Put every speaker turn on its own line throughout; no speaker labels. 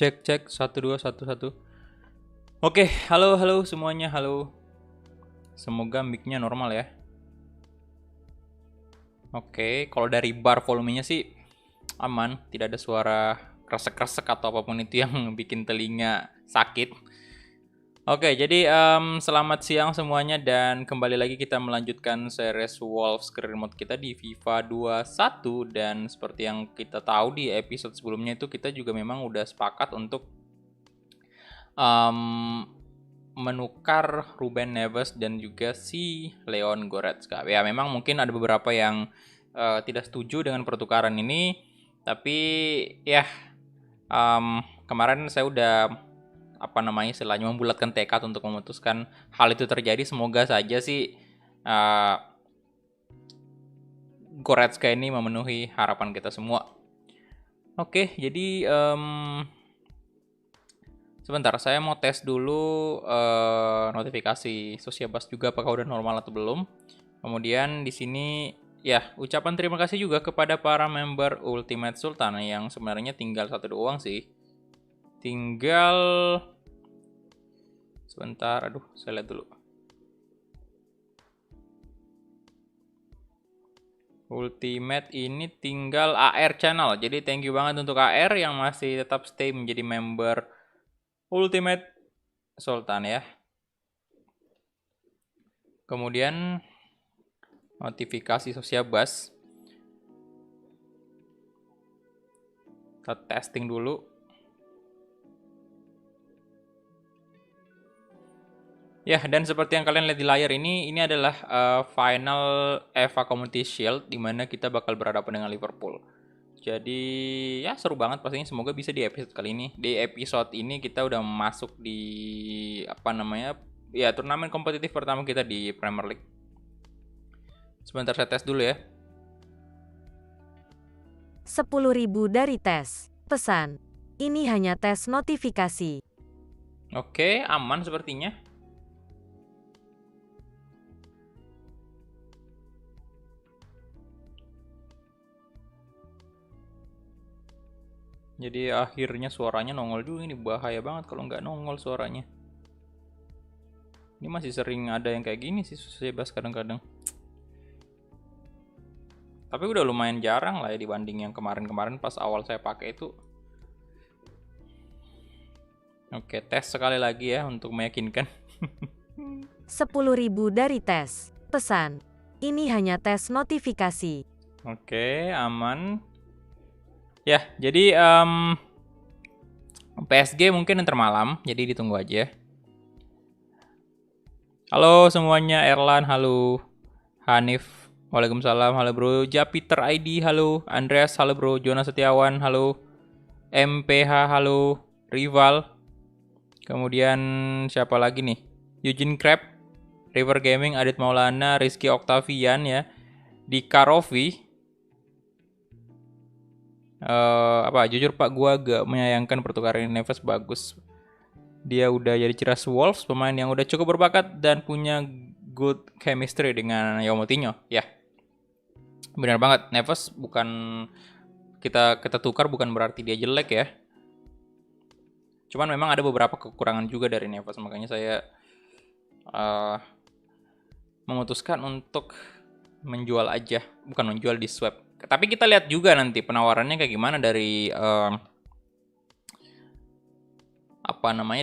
Cek cek 1 2 1 1. Oke, halo halo semuanya, halo. Semoga mic-nya normal ya. Oke, kalau dari bar volumenya sih aman, tidak ada suara kresek-kresek atau apapun itu yang bikin telinga sakit. Oke, jadi selamat siang semuanya dan kembali lagi kita melanjutkan series Wolves Career Mode kita di FIFA 21 dan seperti yang kita tahu di episode sebelumnya itu kita juga memang udah sepakat untuk menukar Ruben Neves dan juga si Leon Goretzka. Ya memang mungkin ada beberapa yang tidak setuju dengan pertukaran ini, tapi ya kemarin saya udah istilahnya membulatkan tekad untuk memutuskan hal itu terjadi. Semoga saja sih Goretzka ini memenuhi harapan kita semua. Oke, jadi sebentar, saya mau tes dulu notifikasi Sociabas juga apakah udah normal atau belum. Kemudian di sini ya ucapan terima kasih juga kepada para member Ultimate Sultan yang sebenarnya tinggal 1 doang sih. Tinggal sebentar, aduh saya lihat dulu. Ultimate ini tinggal AR channel. Jadi thank you banget untuk AR yang masih tetap stay menjadi member Ultimate Sultan ya. Kemudian notifikasi Sociabas. Kita testing dulu. Ya, dan seperti yang kalian lihat di layar ini adalah final FA Community Shield di mana kita bakal berhadapan dengan Liverpool. Jadi ya seru banget pastinya, semoga bisa di episode kali ini. Di episode ini kita udah masuk di turnamen kompetitif pertama kita di Premier League. Sebentar saya tes dulu ya.
10.000 dari tes. Pesan. Ini hanya tes notifikasi.
Oke, aman sepertinya. Jadi akhirnya suaranya nongol juga, ini bahaya banget kalau nggak nongol suaranya. Ini masih sering ada yang kayak gini sih Sociabas kadang-kadang. Tapi udah lumayan jarang lah ya dibanding yang kemarin-kemarin pas awal saya pakai itu. Oke, tes sekali lagi ya untuk meyakinkan.
10.000 dari tes. Pesan. Ini hanya tes notifikasi.
Oke, aman. Ya, jadi PSG mungkin ntar malam, jadi ditunggu aja. Halo semuanya, Erlan, halo. Hanif, waalaikumsalam, halo bro. Japiter ID, halo. Andreas, halo bro. Jonas Setiawan, halo. MPH, halo. Rival. Kemudian siapa lagi nih? Eugene Crab, River Gaming, Adit Maulana, Rizky Octavian ya. Dika Rofi. Jujur Pak, gua agak menyayangkan pertukaran Neves bagus. Dia udah jadi Ciras Wolves, pemain yang udah cukup berbakat dan punya good chemistry dengan João Moutinho. Ya, benar banget. Neves bukan kita tukar bukan berarti dia jelek ya. Cuman memang ada beberapa kekurangan juga dari Neves, makanya saya memutuskan untuk menjual aja, bukan menjual, di swap. Tapi kita lihat juga nanti penawarannya kayak gimana dari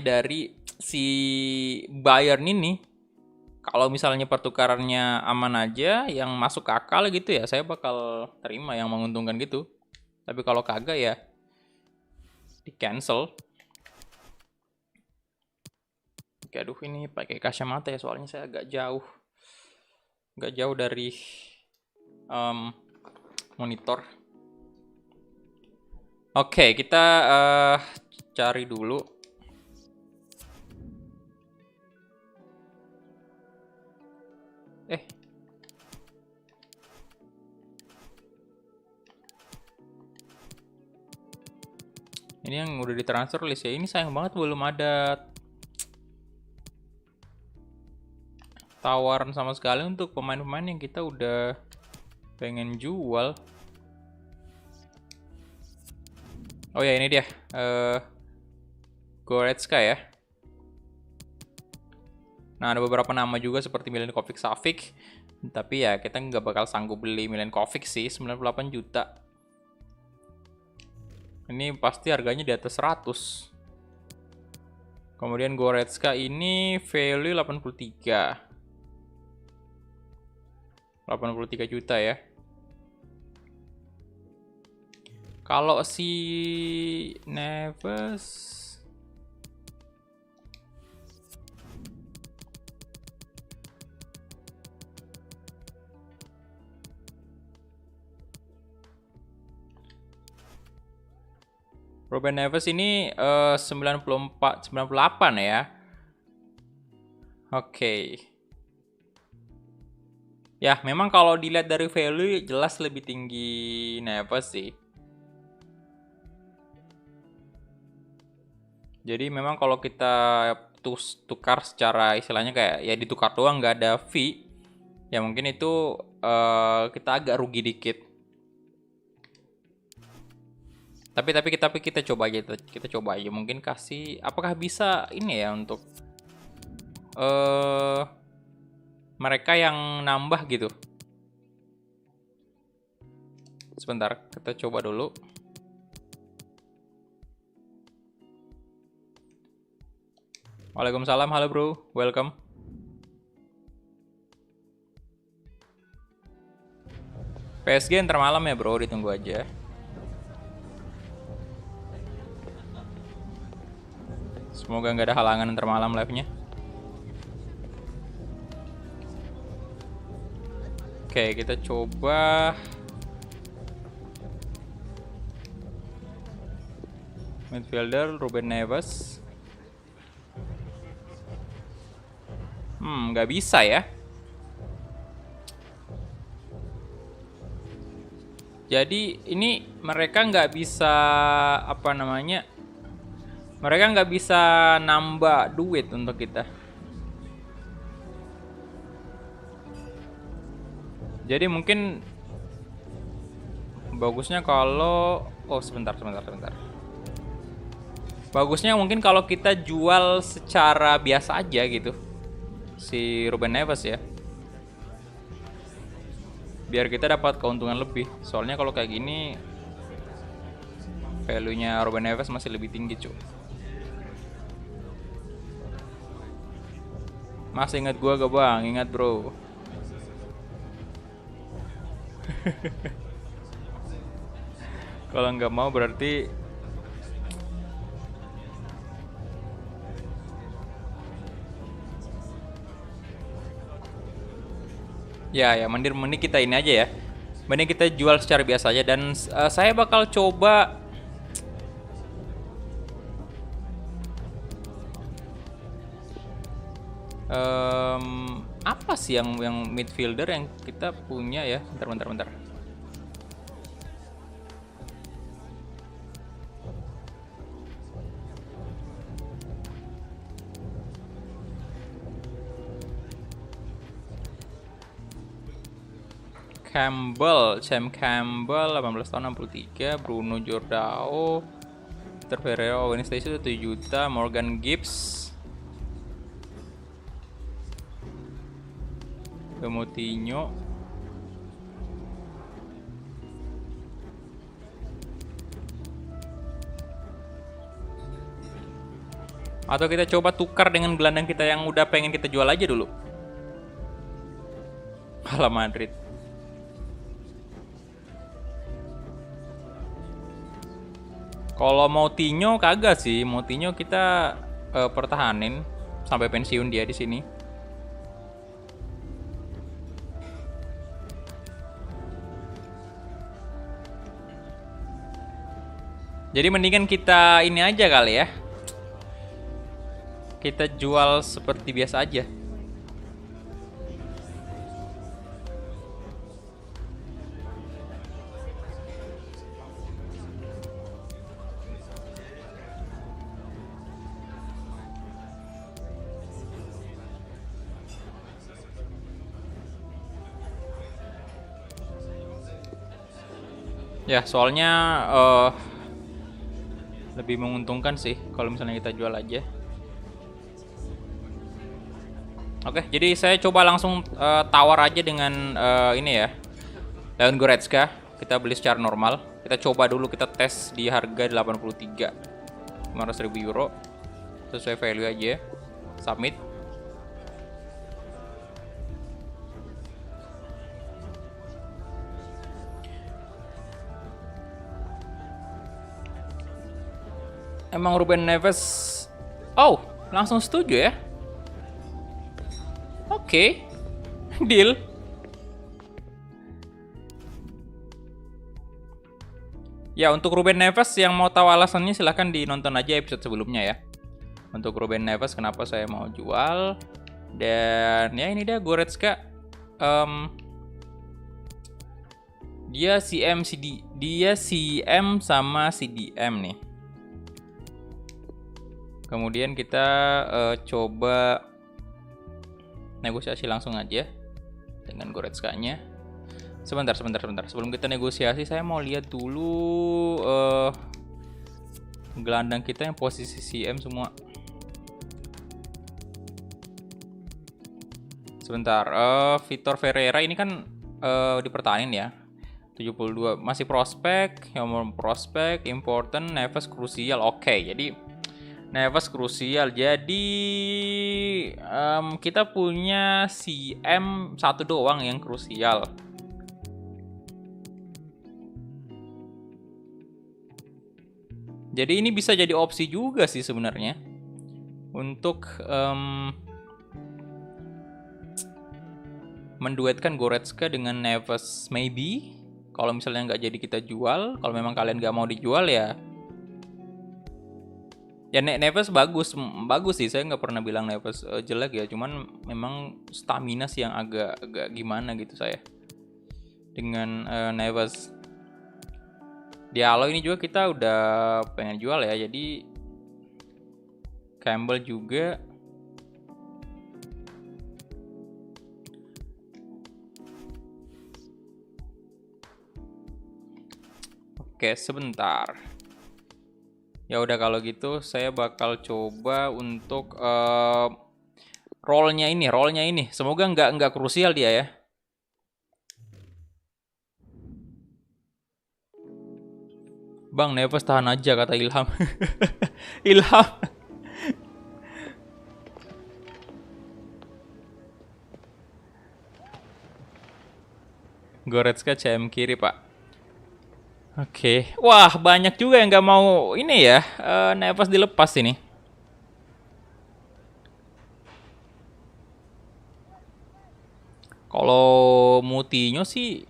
dari si Bayern ini. Kalau misalnya pertukarannya aman aja, yang masuk ke akal gitu ya, saya bakal terima yang menguntungkan gitu. Tapi kalau kagak ya di cancel. Oke, aduh ini pakai kacamata ya soalnya saya agak jauh dari monitor. Oke, kita cari dulu. Ini yang udah ditransfer list ya. Ini sayang banget belum ada tawaran sama sekali untuk pemain-pemain yang kita udah pengen jual. Oh ya, ini dia. Goretzka ya. Nah, ada beberapa nama juga seperti Milenkovic Savic. Tapi ya kita nggak bakal sanggup beli Milenkovic sih, 98 juta. Ini pasti harganya di atas 100. Kemudian Goretzka ini value 83. 83 juta ya. Kalau si Neves Ruben Neves ini 94 98 ya. Oke. Ya, memang kalau dilihat dari value jelas lebih tinggi Neves sih. Jadi memang kalau kita tukar secara istilahnya kayak ya ditukar doang nggak ada fee, ya mungkin itu kita agak rugi dikit. Tapi kita coba aja, kita coba aja mungkin kasih, apakah bisa ini ya untuk mereka yang nambah gitu. Sebentar, kita coba dulu. Waalaikumsalam, halo bro, welcome. PSG ntar malam ya bro, ditunggu aja. Semoga nggak ada halangan ntar malam live-nya. Oke, kita coba midfielder Ruben Neves. Nggak bisa ya. Jadi ini mereka nggak bisa apa namanya? Mereka nggak bisa nambah duit untuk kita. Jadi mungkin bagusnya kalau sebentar. Bagusnya mungkin kalau kita jual secara biasa aja gitu. Si Ruben Neves ya. Biar kita dapat keuntungan lebih. Soalnya kalau kayak gini value-nya Ruben Neves masih lebih tinggi, cuy. Masih ingat gua gak bang? Ingat bro. Kalau nggak mau berarti ya mending kita ini aja ya. Mending kita jual secara biasa aja dan saya bakal coba apa sih yang midfielder yang kita punya ya? Bentar. Sam Campbell 18 tahun 63, Bruno Jordao, Peter Ferreira, Owen Stacey 7 juta, Morgan Gibbs, Moutinho, atau kita coba tukar dengan gelandang kita yang udah pengen kita jual aja dulu. Ala Madrid. Kalau Moutinho kagak sih, Moutinho kita pertahanin sampai pensiun dia di sini. Jadi mendingan kita ini aja kali ya. Kita jual seperti biasa aja. Ya, soalnya Lebih menguntungkan sih kalau misalnya kita jual aja. Oke, jadi saya coba langsung tawar aja dengan ini ya, Leon Goretzka. Kita beli secara normal. Kita coba dulu, kita tes di harga 500.000 euro. Sesuai value aja. Submit. Emang Ruben Neves, oh, langsung setuju ya? Oke, deal. Ya, untuk Ruben Neves yang mau tahu alasannya silahkan dinonton aja episode sebelumnya ya. Untuk Ruben Neves kenapa saya mau jual. Dan ya ini dia Goretzka. Dia CM sama CDM nih. Kemudian kita coba negosiasi langsung aja dengan Goretzka-nya. Sebentar. Sebelum kita negosiasi, saya mau lihat dulu gelandang kita yang posisi CM semua. Sebentar, Vitor Ferreira ini kan dipertahanin ya. 72 masih prospek, yang prospek, important, Neves krusial. Oke, jadi Neves krusial. Jadi kita punya CM satu doang yang krusial. Jadi ini bisa jadi opsi juga sih sebenarnya untuk menduetkan Goretzka dengan Neves maybe. Kalau misalnya nggak jadi kita jual, kalau memang kalian nggak mau dijual ya. Ya Neves bagus sih, saya nggak pernah bilang Neves jelek ya, cuman memang stamina sih yang agak gimana gitu saya dengan Neves. Diallo ini juga kita udah pengen jual ya, jadi Campbell juga. Oke, sebentar. Ya udah kalau gitu saya bakal coba untuk rollnya ini. Semoga nggak krusial dia ya. Bang, Neves tahan aja kata Ilham. Ilham. Goretzka CM kiri, Pak. Oke. Wah, banyak juga yang nggak mau ini ya. Neves dilepas ini. Kalau Moutinho sih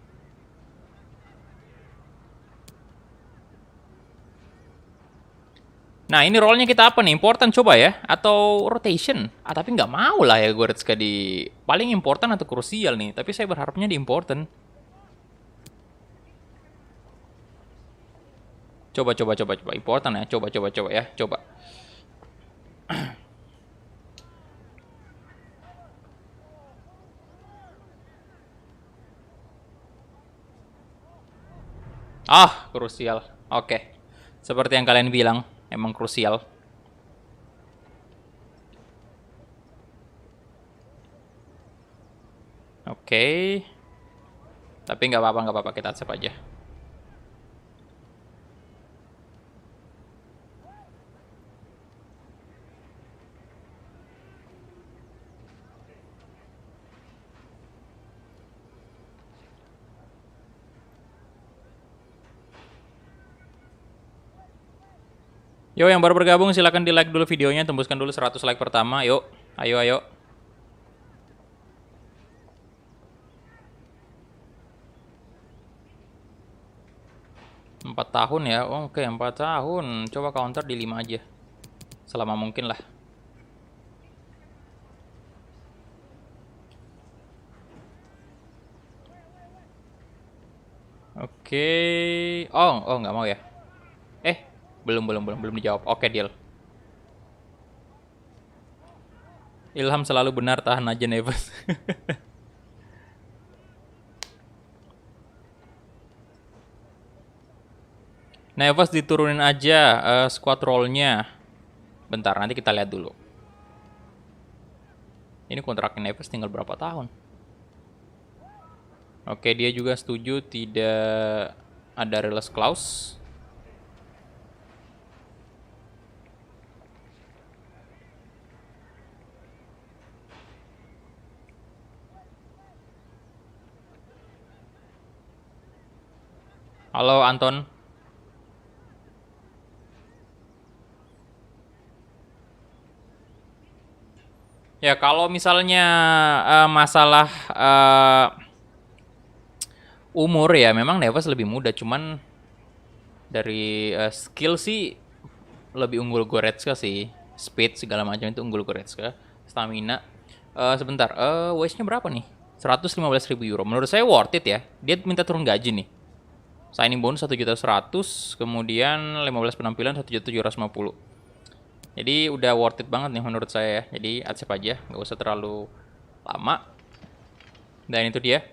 nah, ini rollnya kita apa nih? Important coba ya? Atau rotation? Tapi nggak mau lah ya Goretzka di paling important atau krusial nih. Tapi saya berharapnya di important. Coba. Important ya. Coba ya. Coba. Krusial. Oke. Seperti yang kalian bilang, emang krusial. Oke. Tapi nggak apa-apa, kita save aja. Yo, yang baru bergabung silahkan di like dulu videonya, tembuskan dulu 100 like pertama. Yuk, ayo. 4 tahun ya. Oke, 4 tahun. Coba counter di 5 aja. Selama mungkin lah. Oke. Oh, nggak mau ya. Belum dijawab. Oke, deal. Ilham selalu benar, tahan aja Neves. Neves diturunin aja squad roll-nya. Bentar, nanti kita lihat dulu. Ini kontraknya Neves tinggal berapa tahun? Oke, dia juga setuju tidak ada release clause. Halo Anton. Ya kalau misalnya masalah umur ya memang Neves lebih muda, cuman dari skill sih lebih unggul Goretzka sih. Speed segala macam itu unggul Goretzka. Stamina. Sebentar, wage-nya berapa nih? 115.000 euro. Menurut saya worth it ya. Dia minta turun gaji nih. Signing bonus 1.100.000, kemudian 15 penampilan 1.750.000. Jadi udah worth it banget nih menurut saya ya. Jadi accept aja, nggak usah terlalu lama. Dan itu dia.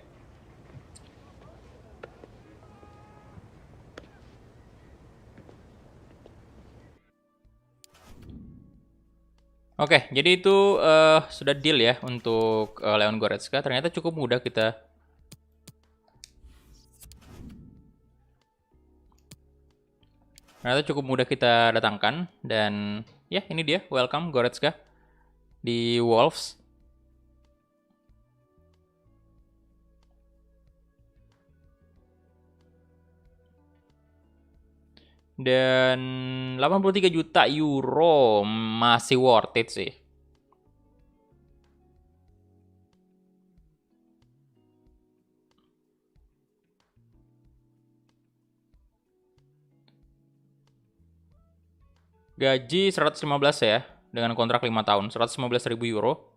Oke, jadi itu sudah deal ya untuk Leon Goretzka. Ternyata cukup mudah kita. Ternyata cukup mudah kita datangkan. Dan ya ini dia, welcome Goretzka di Wolves. Dan 83 juta euro masih worth it sih. Gaji 115 ya, dengan kontrak 5 tahun, 115.000 euro.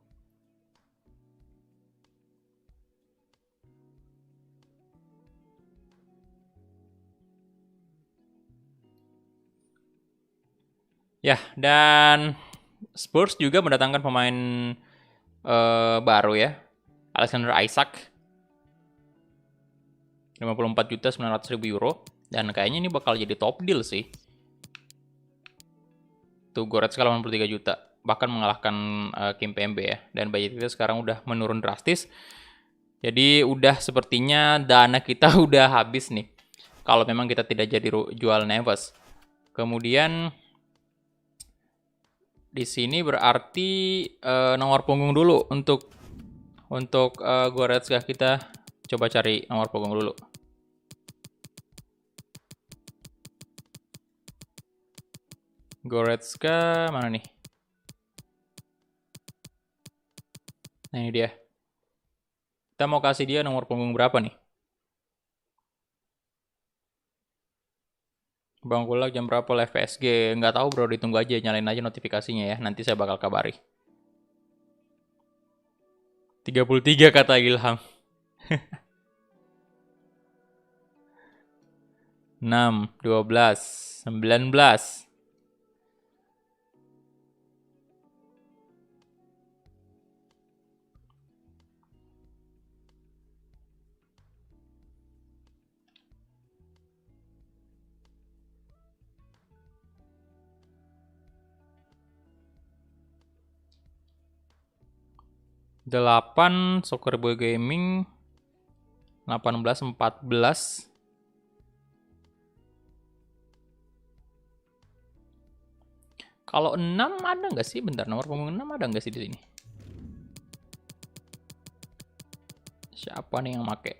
Ya, dan Spurs juga mendatangkan pemain baru ya, Alexander Isak. 54.900.000 euro. Dan kayaknya ini bakal jadi top deal sih. Tuh Goretzka 83 juta. Bahkan mengalahkan Kim PMB ya. Dan budget kita sekarang udah menurun drastis. Jadi udah sepertinya dana kita udah habis nih. Kalau memang kita tidak jadi jual Neves. Kemudian di sini berarti nomor punggung dulu untuk Goretzka. Kita coba cari nomor punggung dulu. Goretzka mana nih? Nah ini dia. Kita mau kasih dia nomor punggung berapa nih? Bang Kulak jam berapa live PSG? Nggak tahu bro, ditunggu aja, nyalain aja notifikasinya ya. Nanti saya bakal kabari. 33 kata Ilham. 6, 12, 19. Delapan Soccer Boy Gaming 18, 14. Kalau 6 ada nggak sih? Bentar, nomor punggung 6 ada nggak sih di sini? Siapa nih yang make?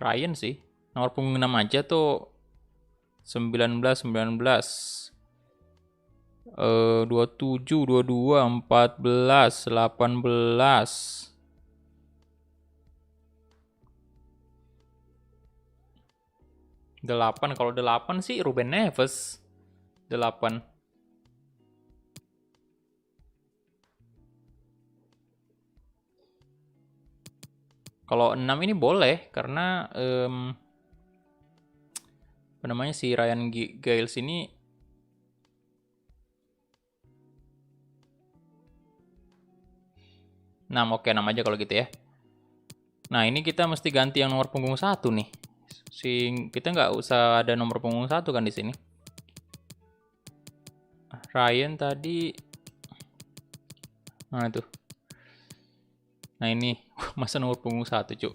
Ryan sih. Nomor punggung 6 aja tuh 19, 19. 27, 22, 14, 18. 8, kalau 8 sih Ruben Neves. 8. Kalau 6 ini boleh karena apa namanya si Ryan Giles ini 6, oke 6 aja kalau gitu ya. Nah, ini kita mesti ganti yang nomor punggung 1 nih. Kita nggak usah ada nomor punggung 1 kan di sini. Ryan tadi mana tuh? Nah, ini masa nomor punggung 1, Cuk.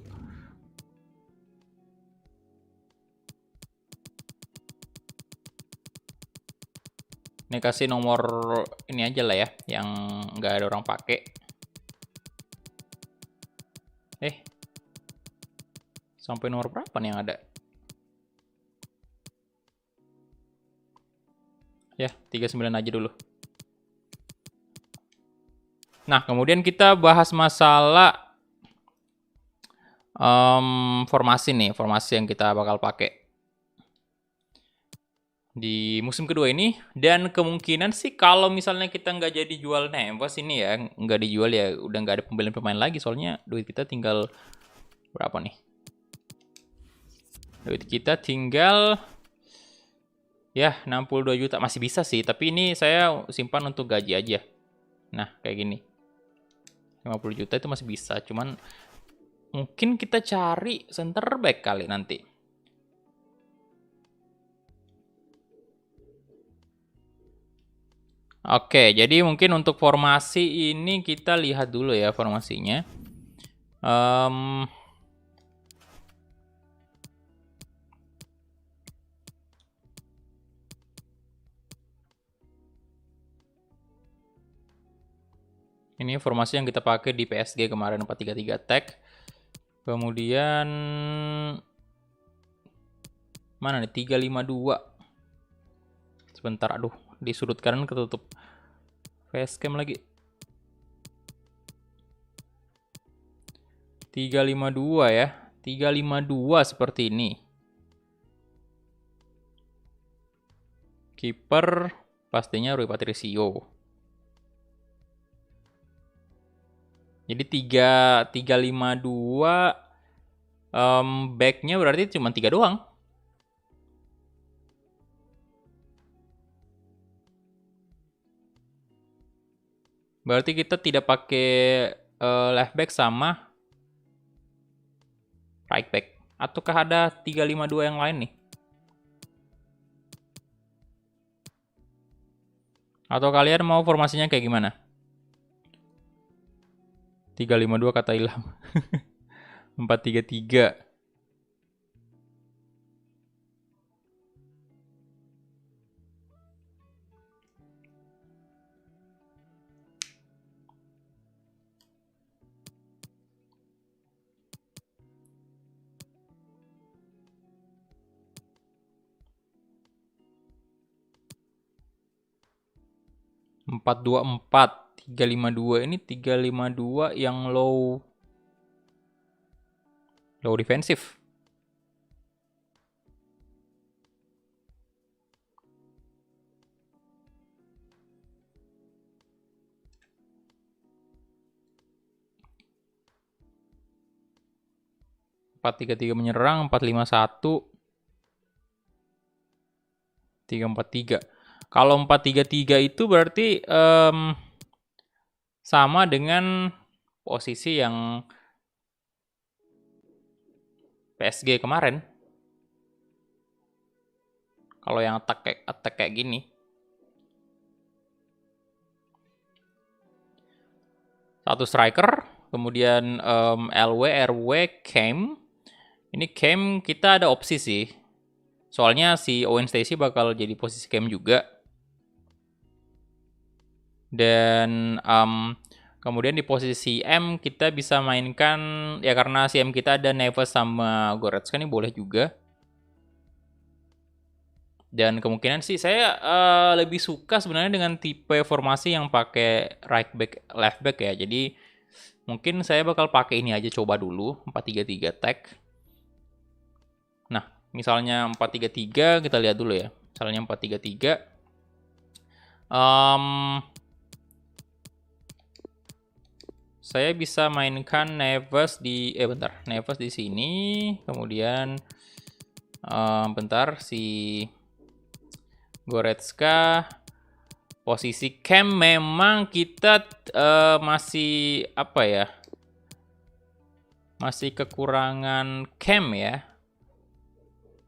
Ini kasih nomor ini aja lah ya, yang nggak ada orang pakai. Sampai nomor berapa nih yang ada? Ya, 39 aja dulu. Nah, kemudian kita bahas masalah formasi nih, formasi yang kita bakal pakai di musim kedua ini. Dan kemungkinan sih kalau misalnya kita nggak jadi jual Neves ini ya, nggak dijual ya, udah nggak ada pembelian pemain lagi, soalnya duit kita tinggal berapa nih? Duit kita tinggal ya 62 juta, masih bisa sih, tapi ini saya simpan untuk gaji aja. Nah, kayak gini. 50 juta itu masih bisa, cuman mungkin kita cari center back kali nanti. Oke, jadi mungkin untuk formasi ini kita lihat dulu ya formasinya. Ini formasi yang kita pakai di PSG kemarin 4-3-3 tag. Kemudian mana nih 3-5-2. Sebentar, aduh, di sudut kanan ketutup facecam lagi. 3-5-2 ya. 3-5-2 seperti ini. Kiper pastinya Rui Patricio. Jadi 3-5-2 backnya berarti cuma 3 doang. Berarti kita tidak pakai left back sama right back. Ataukah ada 3-5-2 yang lain nih? Atau kalian mau formasinya kayak gimana? 3-5-2 kata Ilham. 4-3-3. Empat dua empat 3-5-2 ini 3-5-2 yang low defensif. Empat tiga tiga menyerang, 4-5-1, 3-4-3. Kalau 4-3-3 itu berarti sama dengan posisi yang PSG kemarin. Kalau yang attack kayak gini. Satu striker, kemudian LW, RW, Cam. Ini Cam kita ada opsi sih. Soalnya si Owen Stacy bakal jadi posisi Cam juga. Dan kemudian di posisi M kita bisa mainkan, ya karena si M kita ada Neves sama Goretzka, ini boleh juga. Dan kemungkinan sih saya lebih suka sebenarnya dengan tipe formasi yang pakai right back, left back ya. Jadi mungkin saya bakal pakai ini aja coba dulu, 4-3-3 tag. Nah, misalnya 4-3-3 kita lihat dulu ya. Misalnya 4-3-3. Saya bisa mainkan Neves di Neves di sini, kemudian bentar si Goretzka Posisi cam memang kita masih apa ya? Masih kekurangan cam ya.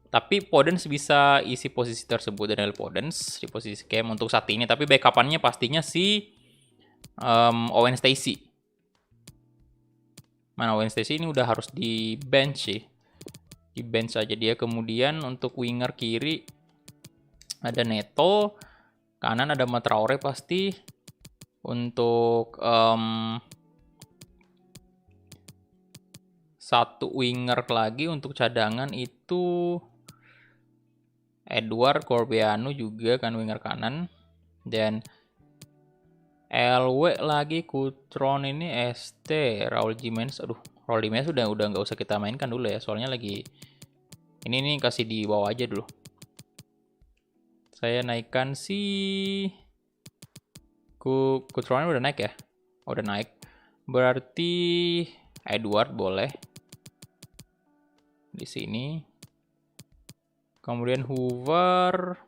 Tapi Podence bisa isi posisi tersebut, Daniel Podence di posisi cam untuk saat ini. Tapi backup-nya pastinya si Owen Stacy. Mana Owen Stacy ini udah harus di bench sih. Di bench aja dia. Kemudian untuk winger kiri ada Neto. Kanan ada Matraore pasti. Untuk satu winger lagi untuk cadangan itu Edward Corbeanu juga kan winger kanan. Dan LW lagi Kutron ini ST Raul Jimenez. Aduh, Raul Jimenez udah nggak usah kita mainkan dulu ya, soalnya lagi ini nih kasih di bawah aja dulu. Saya naikkan si Kutron udah naik ya? Udah naik. Berarti Edward boleh di sini. Kemudian Hoover.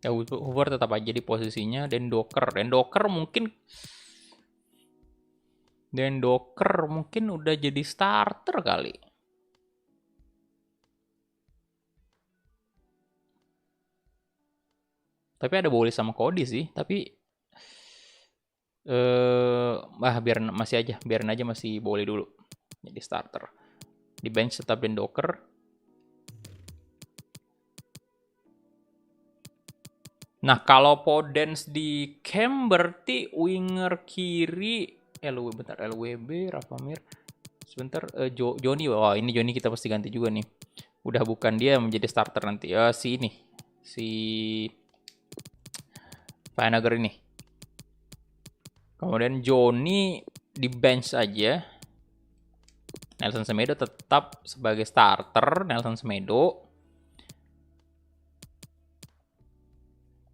Ya Hoover tetap aja di posisinya. Dan Docker mungkin udah jadi starter kali. Tapi ada Bowley sama Cody sih. Tapi biarin aja masih Bowley dulu jadi starter. Di bench tetap Dan Docker. Nah, kalau Podence di cam berarti winger kiri LWB, Rafamir. Sebentar, Joni. Wah, ini Joni kita pasti ganti juga nih. Udah bukan dia menjadi starter nanti. Si Vanager ini. Kemudian Joni di bench aja. Nelson Semedo tetap sebagai starter. Nelson Semedo.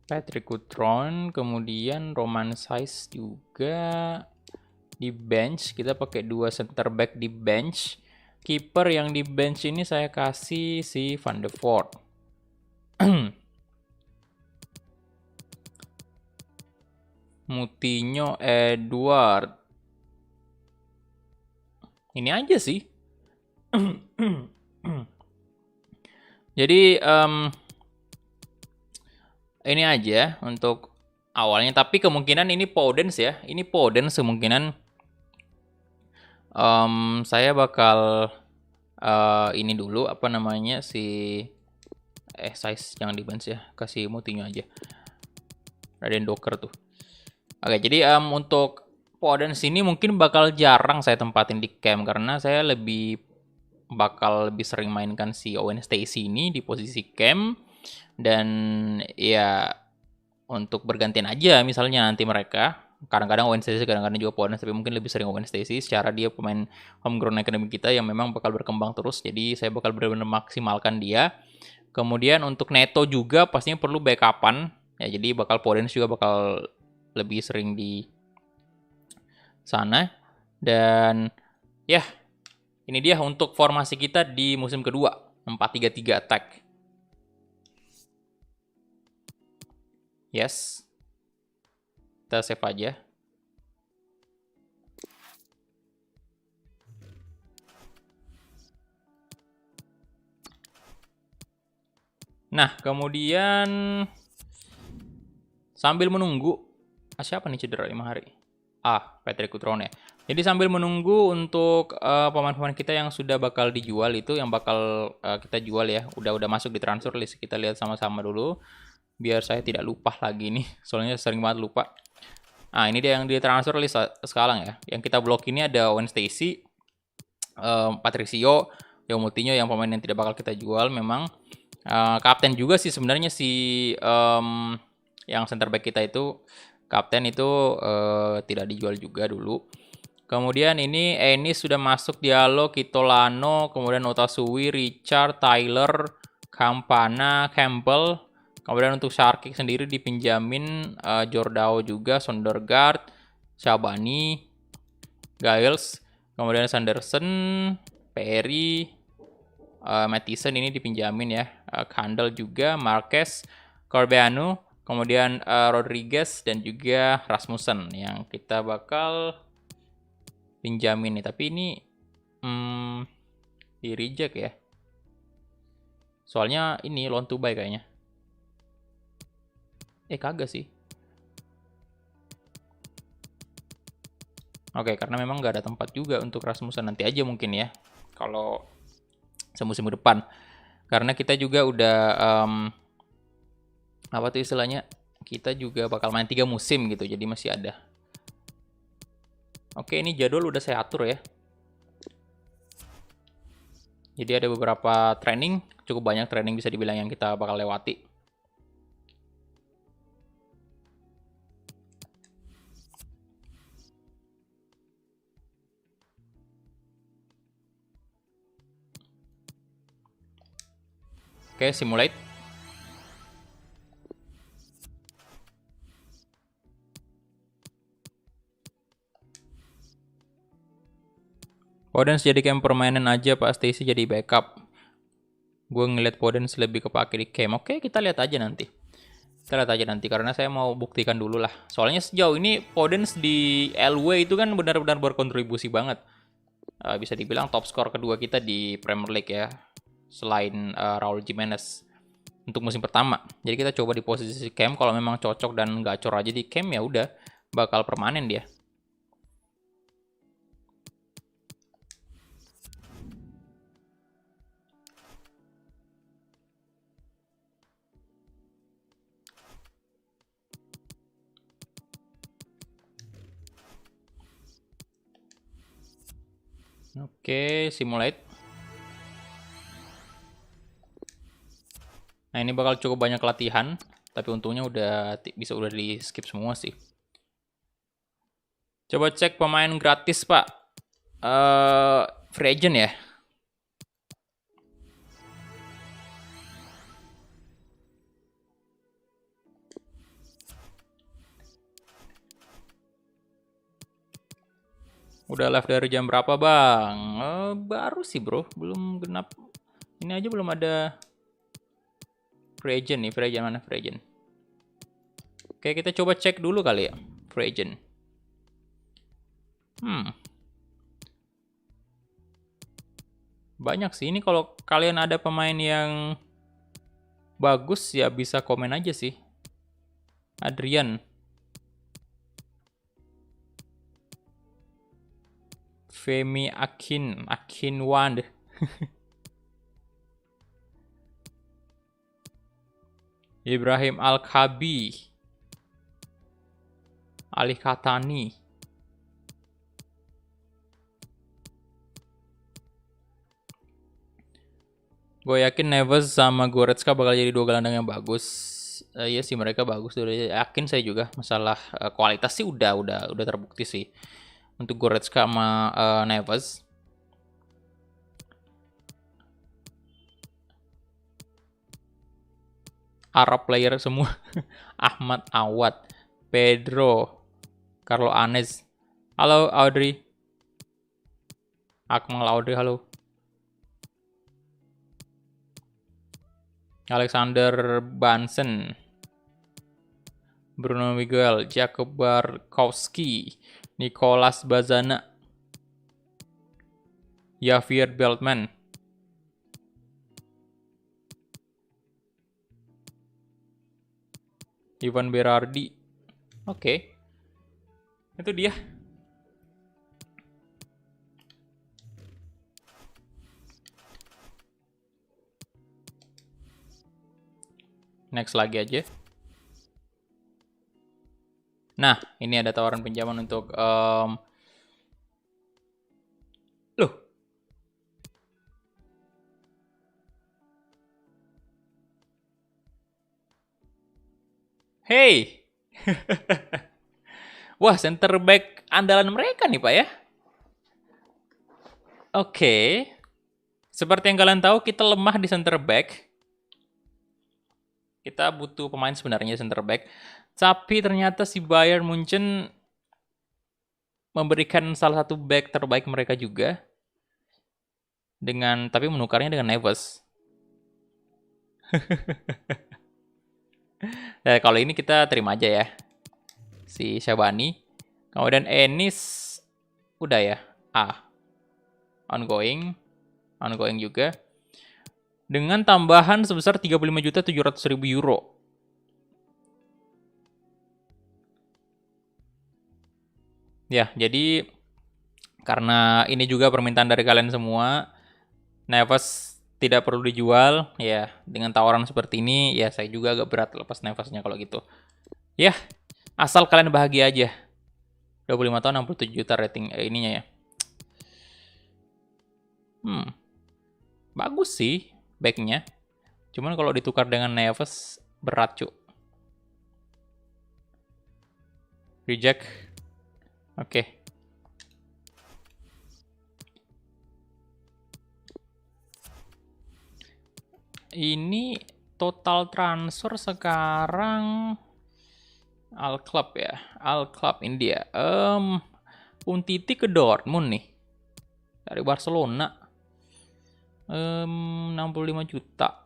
Patrick Cutron, kemudian Roman Saiz juga di bench. Kita pakai 2 center back di bench. Kiper yang di bench ini saya kasih si Van de Voort. Moutinho, Edward. Ini aja sih. Jadi ini aja untuk awalnya, tapi kemungkinan ini Podence ya. Ini Podence kemungkinan saya bakal ini dulu apa namanya si size jangan di bench ya, kasih Moutinho aja. Raden Docker tuh. Oke, jadi untuk Podence ini mungkin bakal jarang saya tempatin di cam karena saya bakal lebih sering mainkan si Owen Stacy ini di posisi cam. Dan ya untuk bergantian aja misalnya nanti mereka kadang-kadang Owen Stacy, kadang-kadang juga Podence, tapi mungkin lebih sering Owen Stacy secara dia pemain homegrown academy kita yang memang bakal berkembang terus, jadi saya bakal benar-benar maksimalkan dia. Kemudian untuk Neto juga pastinya perlu backupan ya, jadi bakal Podence juga bakal lebih sering di sana. Dan ya ini dia untuk formasi kita di musim kedua 4-3-3 attack. Yes. Kita save aja. Nah, kemudian sambil menunggu, siapa nih cedera 5 hari? Patrick Cutron ya. Jadi sambil menunggu untuk pemain-pemain kita yang sudah bakal dijual itu, yang bakal kita jual ya, udah masuk di transfer list, kita lihat sama-sama dulu. Biar saya tidak lupa lagi nih, soalnya sering banget lupa. Ini dia yang di transfer list sekarang ya. Yang kita blok ini ada Owen Stacy, Patricio, Moutinho yang pemain yang tidak bakal kita jual memang. Kapten juga sih sebenarnya si yang center back kita itu, kapten itu tidak dijual juga dulu. Kemudian ini Enis sudah masuk, Diallo, Kitolano, kemudian Otasui, Richard, Tyler, Campana, Campbell. Kemudian untuk Sharkik sendiri dipinjamin Jordao juga, Sondergaard, Shabani, Giles, kemudian Sanderson, Perry, Mattison ini dipinjamin ya, Kandel juga, Marquez, Corbeanu, Kemudian Rodriguez dan juga Rasmussen yang kita bakal pinjamin nih. Tapi ini di reject ya. Soalnya ini loan to buy kayaknya. Kagak sih. Oke, karena memang nggak ada tempat juga untuk Rasmussen. Nanti aja mungkin ya. Kalau semusim depan. Karena kita juga udah apa tuh istilahnya? Kita juga bakal main 3 musim gitu. Jadi masih ada. Oke, ini jadwal udah saya atur ya. Jadi ada beberapa training, cukup banyak training bisa dibilang yang kita bakal lewati. Oke, simulate. Podence jadi camp permainan aja, Pak Stacy jadi backup. Gue ngeliat Podence lebih kepake di camp. Oke, kita lihat aja nanti. Kita lihat aja nanti, karena saya mau buktikan dulu lah. Soalnya sejauh ini Podence di LW itu kan benar-benar berkontribusi banget. Bisa dibilang top skor kedua kita di Premier League ya. Selain Raul Jimenez. Untuk musim pertama. Jadi kita coba di posisi camp, kalau memang cocok dan gacor aja di camp ya udah bakal permanen dia. Oke, simulate. Nah, ini bakal cukup banyak latihan, tapi untungnya udah di skip semua sih. Coba cek pemain gratis, Pak. Free agent ya. Udah live dari jam berapa, Bang? Baru sih, Bro. Belum genap. Ini aja belum ada free agent nih. Free agent mana free agent? Oke, kita coba cek dulu kali ya. Free agent. Banyak sih. Ini kalau kalian ada pemain yang bagus ya bisa komen aja sih. Adrian. Femi Akinwand. Ibrahim Al-Kabi. Ali Katani. Gue yakin Neves sama Goretzka bakal jadi dua gelandang yang bagus. Iya sih mereka bagus. Udah yakin saya juga masalah kualitas sih udah terbukti sih. Untuk Goretzka sama Neves. Arab player semua. Ahmad Awad, Pedro, Carlo Anes. Halo Audrey. Akmal Audrey, halo. Alexander Bansen. Bruno Miguel, Jakub Barkowski, Nicolas Bazana, Javier Beltman. Ivan Berardi. Oke. Itu dia. Next lagi aja. Nah, ini ada tawaran pinjaman untuk loh. Hey. Wah, center back andalan mereka nih, Pak ya. Oke. Seperti yang kalian tahu, kita lemah di center back. Kita butuh pemain sebenarnya center back. Tapi ternyata si Bayern Munchen memberikan salah satu back terbaik mereka juga. Tapi menukarnya dengan Neves. Nah, kalau ini kita terima aja ya. Si Syabani. Kemudian Enis udah ya. Ongoing. Ongoing juga. Dengan tambahan sebesar 35.700.000 euro. Ya, jadi karena ini juga permintaan dari kalian semua, Neves tidak perlu dijual. Ya, dengan tawaran seperti ini, ya saya juga agak berat lepas Nevesnya kalau gitu. Ya, asal kalian bahagia aja. 25 tahun 67 juta rating ininya ya. Bagus sih backnya. Cuman kalau ditukar dengan Neves berat cuk. Reject. Oke. Ini total transfer sekarang Al Club ya. Al Club India. Untiti ke Dortmund nih. Dari Barcelona. 65 juta.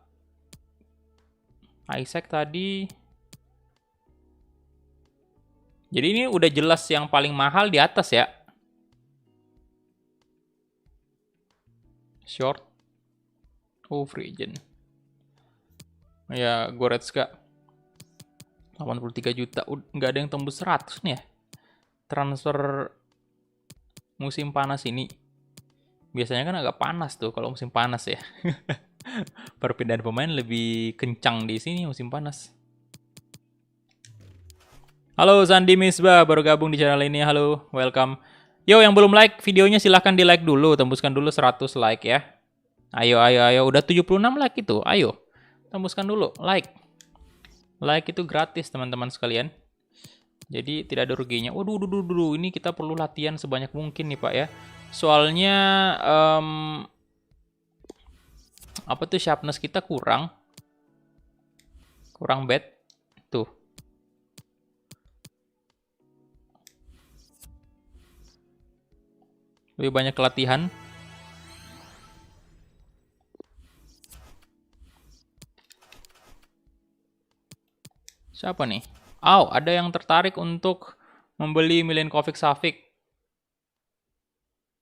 Isaac tadi. Jadi ini udah jelas yang paling mahal di atas ya. Short. Free agent. Ya, Goretzka. 83 juta. Nggak ada yang tembus 100 nih ya. Transfer musim panas ini. Biasanya kan agak panas tuh kalau musim panas ya. Perpindahan pemain lebih kencang di sini musim panas. Halo Sandi Misbah, baru gabung di channel ini. Halo, welcome. Yo, yang belum like videonya silahkan di like dulu. Tembuskan dulu 100 like ya. Ayo. Udah 76 like itu. Ayo, tembuskan dulu like. Like itu gratis teman-teman sekalian. Jadi tidak ada ruginya. Waduh, ini kita perlu latihan sebanyak mungkin nih Pak ya. Soalnya apa tuh sharpness kita kurang bad tuh. Lebih banyak latihan. Siapa nih? Ada yang tertarik untuk membeli Milenkovic Savic.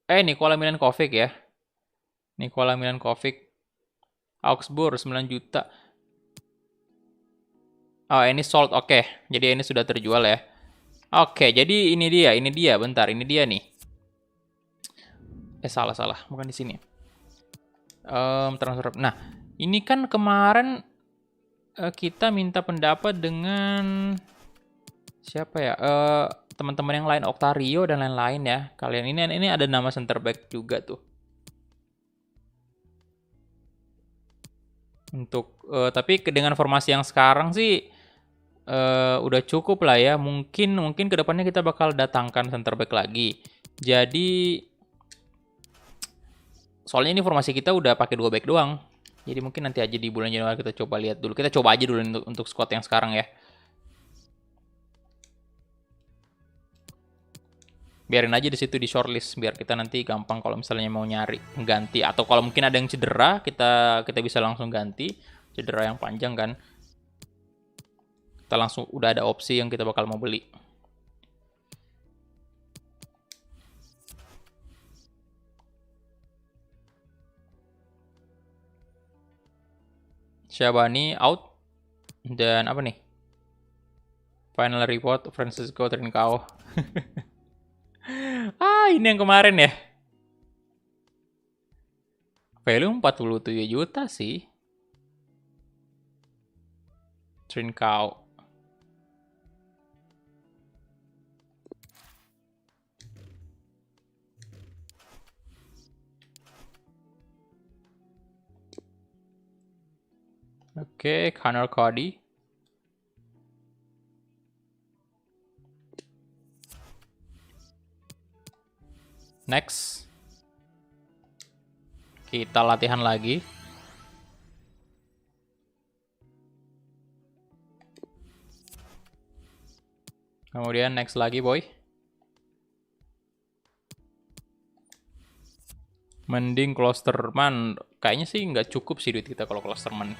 Nikola Milenkovic ya. Nikola Milenkovic. Augsburg 9 juta. Ini sold. Oke. Jadi ini sudah terjual ya. Oke, jadi ini dia. Bentar, ini dia nih. Salah. Bukan di sini. Transfer. Nah, ini kan kemarin kita minta pendapat dengan siapa ya? Teman-teman yang lain, Octario dan lain-lain ya. Kalian ini ada nama center back juga tuh. Tapi dengan formasi yang sekarang sih udah cukup lah ya. Mungkin kedepannya kita bakal datangkan center back lagi. Jadi soalnya ini formasi kita udah pakai 2 back doang. Jadi mungkin nanti aja di bulan Januari kita coba lihat dulu. Kita coba aja dulu untuk squad yang sekarang ya. Biarin aja di situ di shortlist biar kita nanti gampang kalau misalnya mau nyari pengganti atau kalau mungkin ada yang cedera kita bisa langsung ganti. Cedera yang panjang kan. Kita langsung udah ada opsi yang kita bakal mau beli. Syabani out. Dan apa nih? Final report Francisco Trincao. Ini yang kemarin ya. Value 47 juta sih. Trincao. Oke, Connor Cody. Next. Kita latihan lagi. Kemudian next lagi, boy. Mending Klosterman. Kayaknya sih nggak cukup sih duit kita kalau Klosterman.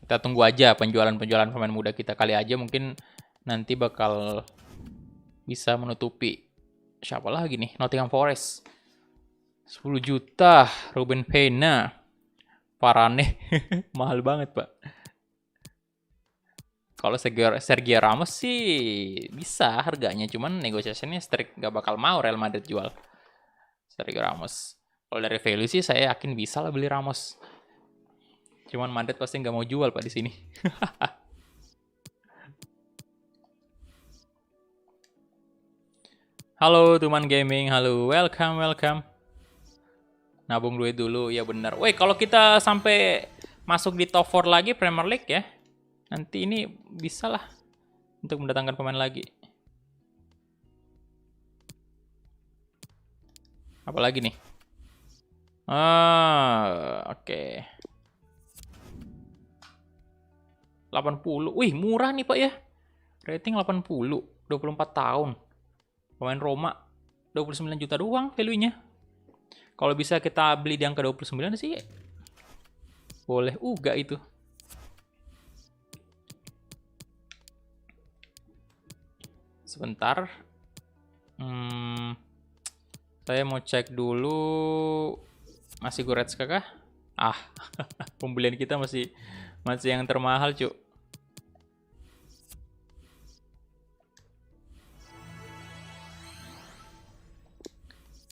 Kita tunggu aja penjualan-penjualan pemain muda kita, kali aja mungkin nanti bakal bisa menutupi. Siapa lagi nih? Nottingham Forest. 10 juta. Ruben Pena. Varane. Mahal banget, Pak. Kalau Sergio Ramos sih bisa harganya, cuman negosiasinya strict, gak bakal mau Real Madrid jual Sergio Ramos. Kalau dari value sih saya yakin bisa lah beli Ramos. Cuman Madrid pasti nggak mau jual Pak di sini. Halo teman gaming, halo, welcome. Nabung duit dulu, ya benar. Woi, kalau kita sampai masuk di top 4 lagi Premier League ya, nanti ini bisa lah untuk mendatangkan pemain lagi. Apalagi nih? Oke. 80. Wih, murah nih Pak ya. Rating 80, 24 tahun. Pemain Roma 29 juta doang value-nya. Kalau bisa kita beli di angka 29 sih boleh uga itu. Sebentar. Saya mau cek dulu. Masih Goretzka kah? Ah, pembelian kita masih yang termahal, Cuk.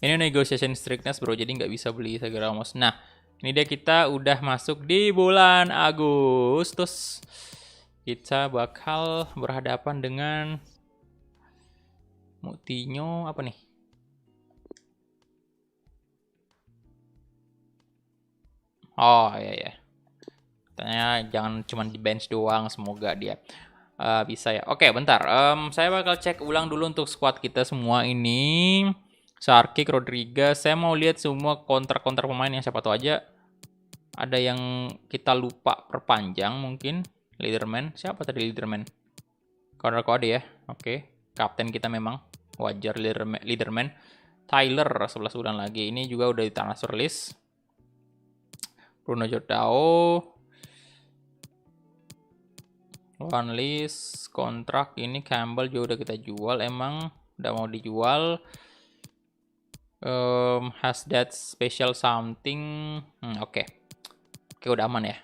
Ini negotiation strictness bro, jadi nggak bisa beli Sergio Ramos. Nah, ini dia kita udah masuk di bulan Agustus. Kita bakal berhadapan dengan Moutinho apa nih? Oh iya. Katanya jangan cuma di bench doang, semoga dia bisa ya. Oke, bentar. Saya bakal cek ulang dulu untuk squad kita semua ini. Sarkic, Rodriguez, saya mau lihat semua kontrak-kontrak pemain yang siapa tahu aja ada yang kita lupa perpanjang mungkin. Leaderman, siapa tadi Leaderman? Conor Cody ya, oke. Kapten kita memang, wajar Leaderman. Tyler 11 bulan lagi, ini juga udah di transfer list. Bruno Jordao. One list, kontrak ini Campbell juga udah kita jual, emang udah mau dijual. Has that special something? Oke, udah aman ya.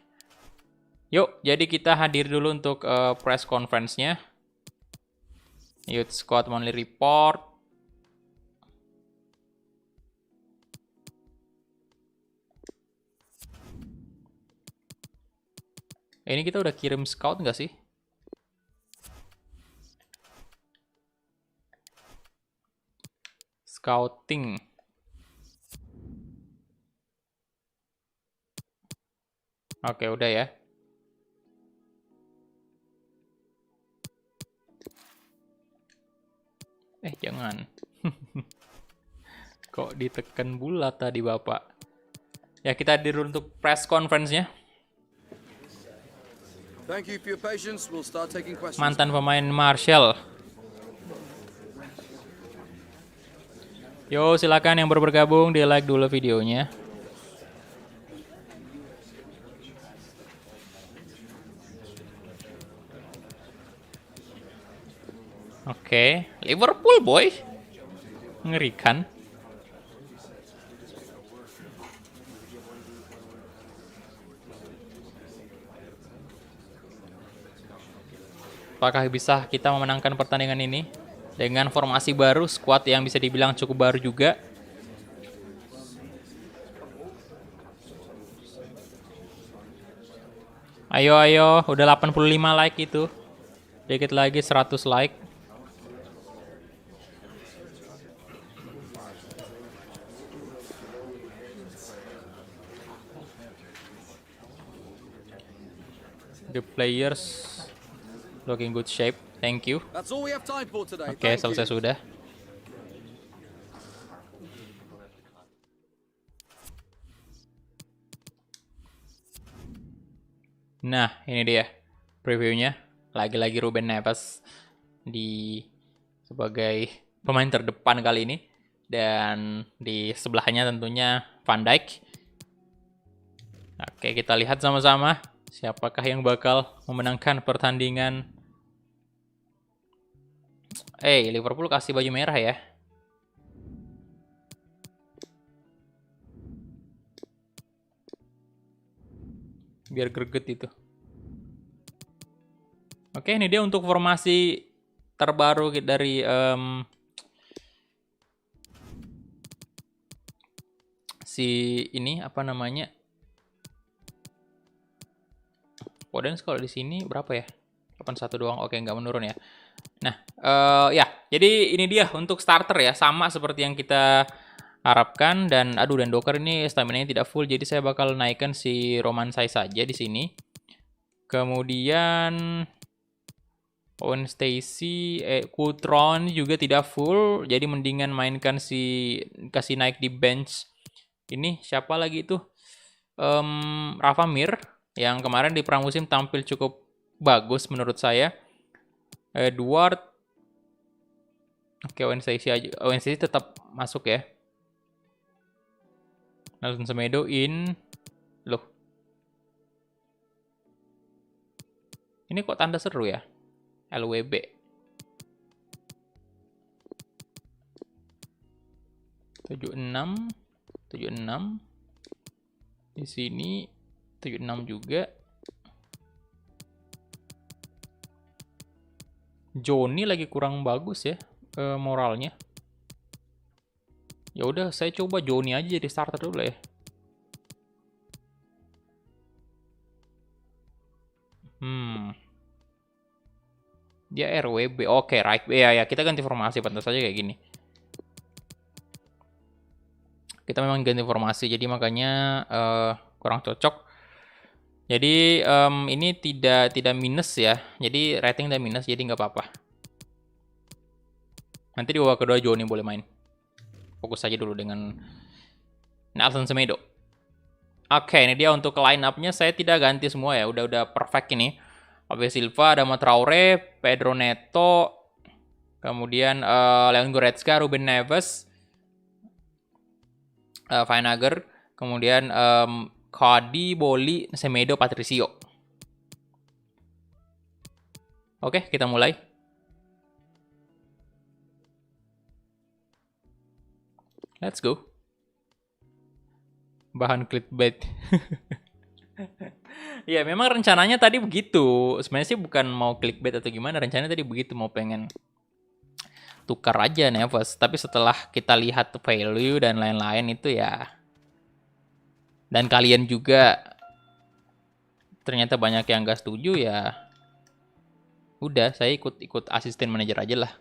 Yuk, jadi kita hadir dulu untuk press conference-nya. Youth Squad Monthly Report. Ini kita udah kirim scout nggak sih? Scouting. Oke, udah ya. Jangan. Kok ditekan bulat tadi Bapak? Ya, kita hadir untuk press conference-nya. Mantan pemain Martial. Yo, silakan yang baru bergabung di like dulu videonya. Oke, Liverpool boy. Mengerikan. Apakah bisa kita memenangkan pertandingan ini dengan formasi baru, squad yang bisa dibilang cukup baru juga? Ayo, udah 85 like itu. Dikit lagi 100 like. The players looking good shape. Thank you. Oke, selesai sudah. Nah, ini dia previewnya. Lagi-lagi Ruben Neves sebagai pemain terdepan kali ini. Dan di sebelahnya tentunya Van Dijk. Oke, kita lihat sama-sama. Siapakah yang bakal memenangkan pertandingan? Liverpool kasih baju merah ya. Biar greget itu. Oke, ini dia untuk formasi terbaru dari si ini apa namanya? Podence kalau di sini berapa ya? 81 doang. Oke, nggak menurun ya. Nah, ya, jadi ini dia untuk starter ya, sama seperti yang kita harapkan. Dan dan Docker ini stamina-nya tidak full, jadi saya bakal naikkan si Roman Sai saja di sini. Kemudian Owen Stacy, Kutron juga tidak full, jadi mendingan mainkan kasih naik di bench. Ini siapa lagi itu? Rafa Mir yang kemarin di pramusim tampil cukup bagus menurut saya. Edward. Oke, Owen Stacy aja. Owen Stacy tetap masuk ya. Nelson Semedo in. Loh. Ini kok tanda seru ya? LWB. Tujuh enam. Di sini 76 juga. Joni lagi kurang bagus ya moralnya. Ya udah, saya coba Joni aja jadi starter dulu ya. Dia RWB. Oke, right. Ya, kita ganti formasi, pantas saja kayak gini. Kita memang ganti formasi, jadi makanya kurang cocok. Jadi ini tidak minus ya. Jadi rating tidak minus, jadi nggak apa-apa. Nanti di babak kedua Joni boleh main. Fokus saja dulu dengan Nelson Semedo. Oke, ini dia untuk line up-nya. Saya tidak ganti semua ya. Udah perfect ini. Fabio Silva, Adama Traore, Pedro Neto, kemudian Leon Goretzka, Ruben Neves, Vainager, kemudian Cody, Boli, Semedo, Patricio. Oke, kita mulai. Let's go. Bahan clickbait. Ya, memang rencananya tadi begitu. Sebenarnya sih bukan mau clickbait atau gimana. Rencananya tadi begitu, mau pengen tukar aja Neves. Tapi setelah kita lihat value dan lain-lain itu ya. Dan kalian juga ternyata banyak yang gak setuju ya. Udah, saya ikut asisten manajer aja lah.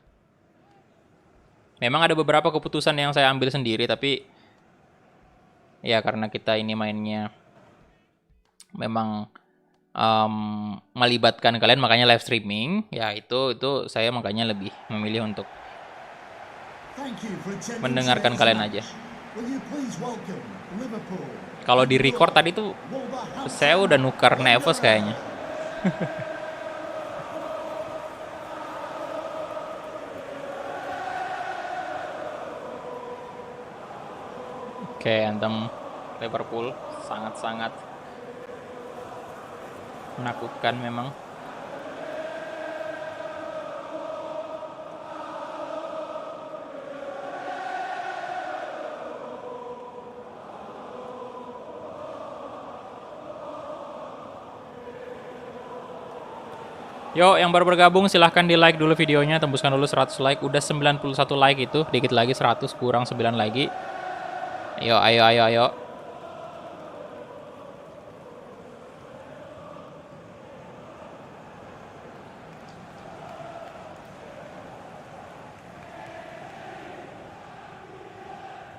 Memang ada beberapa keputusan yang saya ambil sendiri, tapi ya karena kita ini mainnya memang melibatkan kalian, makanya live streaming. Ya itu saya makanya lebih memilih untuk mendengarkan kalian aja. Kalau di record tadi tuh saya udah nukar Neves kayaknya. Oke, anthem Liverpool sangat-sangat menakutkan memang. Yo, yang baru bergabung silahkan di like dulu videonya, tembuskan dulu 100 like. Udah 91 like itu, dikit lagi 100, kurang 9 lagi. Ayo.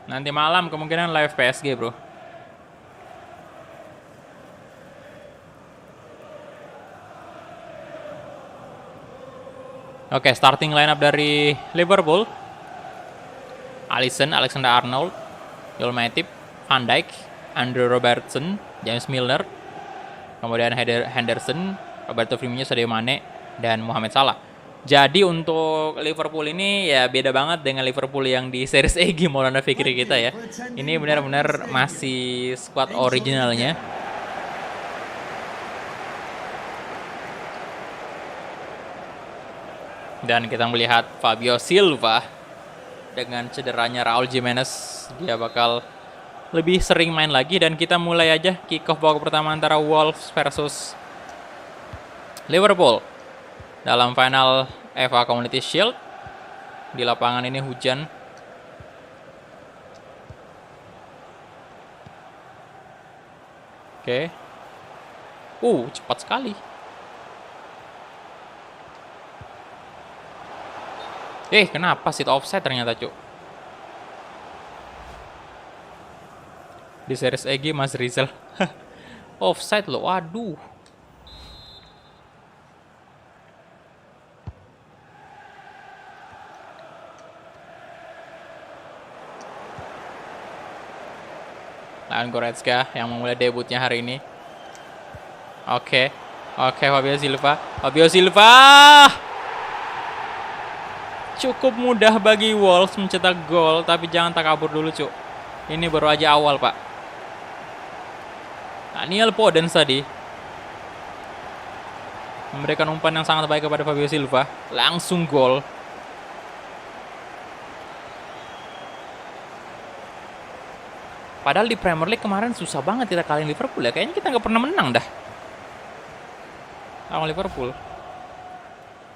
Nanti malam kemungkinan live PSG, bro. Oke, starting lineup dari Liverpool. Alisson, Alexander-Arnold, Joel Matip, Van Dijk, Andrew Robertson, James Milner, kemudian Henderson, Roberto Firmino, Sadio Mane, dan Mohamed Salah. Jadi untuk Liverpool ini ya beda banget dengan Liverpool yang di Series A Maulana Fikri kita ya. Ini benar-benar masih squad originalnya. Dan kita melihat Fabio Silva dengan cederanya Raul Jimenez, dia bakal lebih sering main lagi. Dan kita mulai aja kick off babak pertama antara Wolves versus Liverpool dalam final FA Community Shield. Di lapangan ini hujan. Oke. Cepat sekali. Kenapa sih offside ternyata, Cuk? Di series EG Mas Rizal. Offside loh, waduh. Leon Goretzka yang memulai debutnya hari ini. Oke, Fabio Silva. Cukup mudah bagi Wolves mencetak gol, tapi jangan takabur dulu, Cuk. Ini baru aja awal, Pak. Daniel Podence tadi memberikan umpan yang sangat baik kepada Fabio Silva. Langsung gol. Padahal di Premier League kemarin susah banget kita kalahin Liverpool ya. Kayaknya kita nggak pernah menang dah lawan Liverpool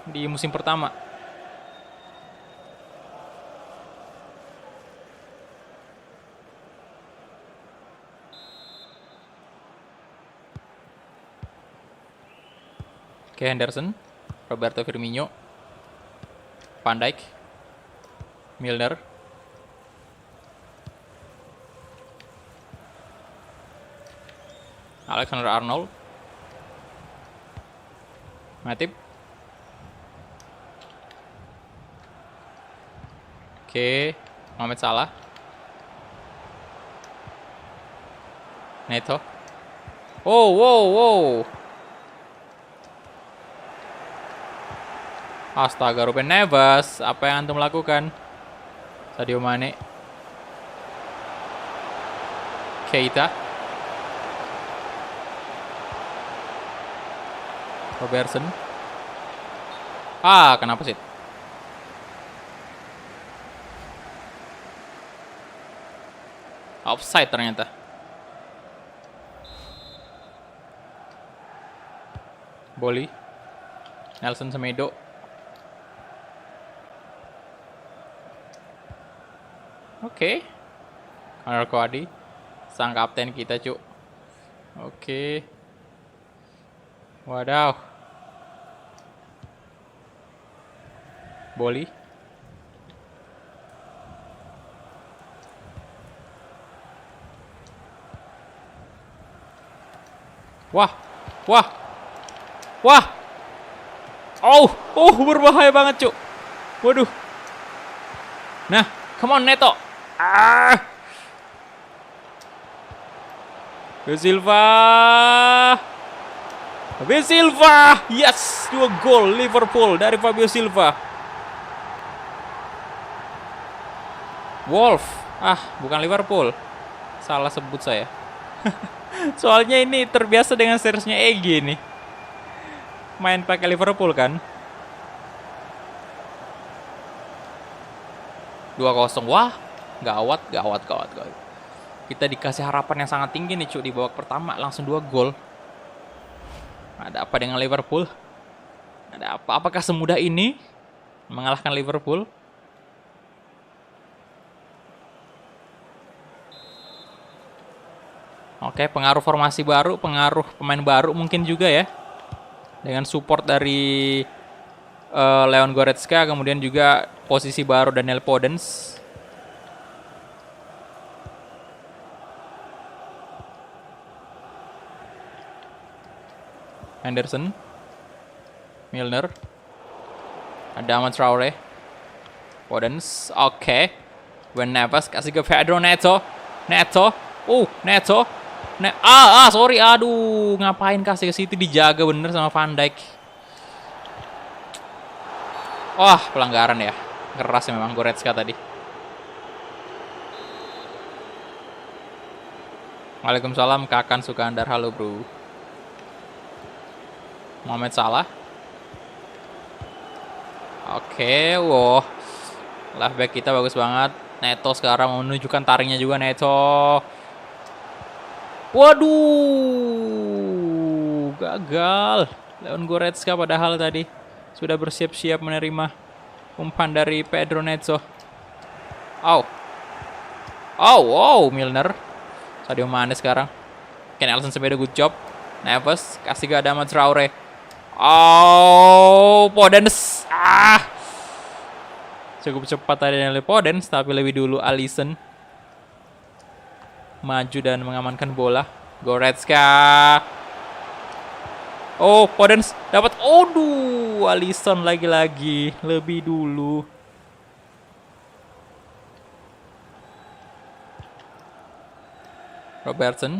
di musim pertama. Oke, Henderson, Roberto Firmino, Van Dijk, Milner, Alexander Arnold, Matip. Oke, Mohamed Salah, Neto. Wow. Astaga, Ruben Neves, apa yang antum lakukan? Sadio Mane, Keita, Robertson. Kenapa sih? Offside ternyata. Boli, Nelson Semedo. Oke. Conor Coady, sang kapten kita, Cuk. Oke. Wadaw. Boli. Wah. Berbahaya banget, Cuk. Waduh. Nah, come on Neto. Fabio Silva. Yes, 2 gol Liverpool dari Fabio Silva. Wolf. Bukan Liverpool. Salah sebut saya. Soalnya ini terbiasa dengan seriesnya EG nih. Main pakai Liverpool kan. 2-0. Wah, gawat. Kita dikasih harapan yang sangat tinggi nih, Cuk, di babak pertama langsung 2 gol. Ada apa dengan Liverpool? Ada apa? Apakah semudah ini mengalahkan Liverpool? Oke, pengaruh formasi baru, pengaruh pemain baru mungkin juga ya. Dengan support dari Leon Goretzka, kemudian juga posisi baru Daniel Podence. Henderson, Milner, Adama Traore, Podence. Oke. Ruben Neves kasih ke Pedro Neto. Neto. Sorry. Aduh, ngapain kasih ke situ, dijaga bener sama Van Dijk. Wah, pelanggaran ya. Keras ya memang Goretzka tadi. Waalaikumsalam, Kakan Sukandar. Halo, bro. Mohamed Salah. Oke, wow. Left back kita bagus banget. Neto sekarang menunjukkan taringnya juga Neto. Waduh, gagal. Leon Goretzka padahal tadi sudah bersiap-siap menerima umpan dari Pedro Neto. Milner. Sadio Mane sekarang. Ken Elson Semedo, good job. Neves, kasih ke Adama Traore. Podence. Cukup cepat tadi dari Podence, tapi lebih dulu Alisson maju dan mengamankan bola. Goretzka. Podence dapat. Alisson lagi-lagi lebih dulu. Robertson.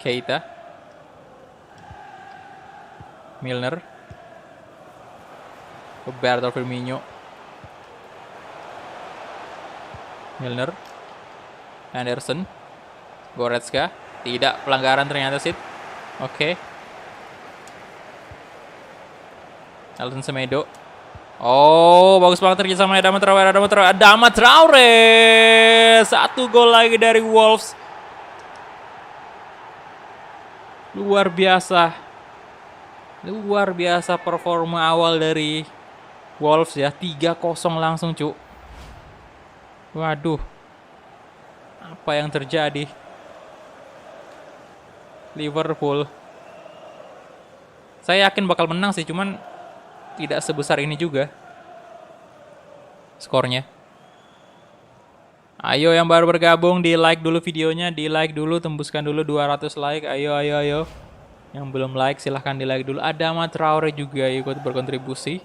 Keita. Milner. Roberto Firmino. Milner. Henderson. Goretzka. Tidak, pelanggaran ternyata Sid. Oke. Elton Semedo. Bagus banget kerja sama Adama Traore. 1 gol lagi dari Wolves. Luar biasa performa awal dari Wolves ya. 3-0 langsung, cu. Waduh. Apa yang terjadi? Liverpool. Saya yakin bakal menang sih, cuman tidak sebesar ini juga skornya. Ayo yang baru bergabung, di like dulu videonya, di like dulu, tembuskan dulu 200 like. Ayo. Yang belum like silahkan di like dulu. Adama Traore juga ikut berkontribusi,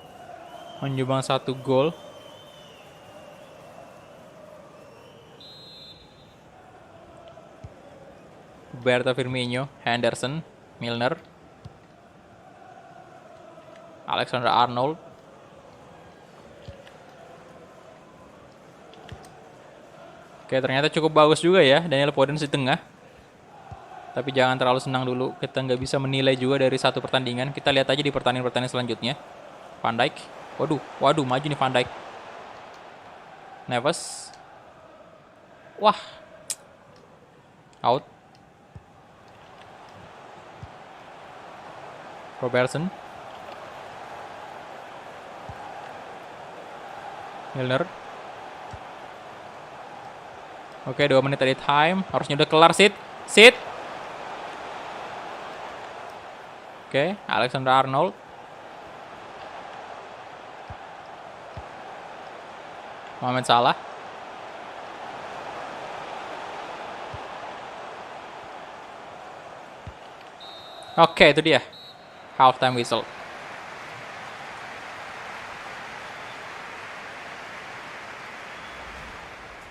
menyumbang 1 gol. Roberto Firmino, Henderson, Milner, Alexander-Arnold. Oke, ternyata cukup bagus juga ya Daniel Podence di tengah. Tapi jangan terlalu senang dulu. Kita nggak bisa menilai juga dari satu pertandingan. Kita lihat aja di pertandingan selanjutnya. Van Dijk. Waduh, maju nih Van Dijk. Neves. Wah. Out. Robertson. Milner. Oke, 2 menit tadi time. Harusnya udah kelar, Sid. Oke, Alexander-Arnold. Mohamed Salah. Oke, itu dia. Halftime whistle.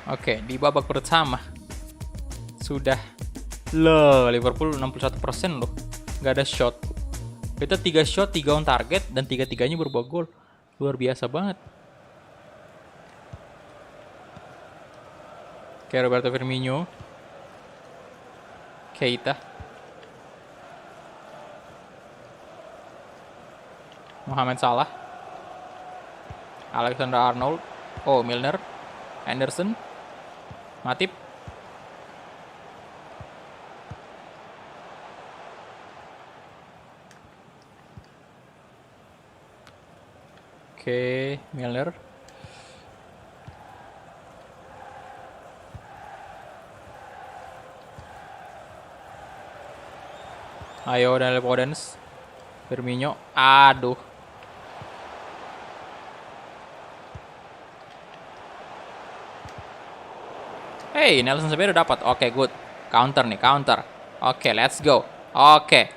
Oke, di babak pertama sudah Liverpool 61% loh. Gak ada shot. Kita 3 shot, 3 on target, dan 3-3-nya berbuah gol. Luar biasa banget. Oke, Roberto Firmino. Keita. Mohamed Salah. Alexander-Arnold. Milner. Henderson. Matip. Oke, Milner. Ayo, Daniel Podence. Firmino. Aduh. Hey, Nelson Semedo dapat. Oke, good. Counter. Oke, let's go. Oke.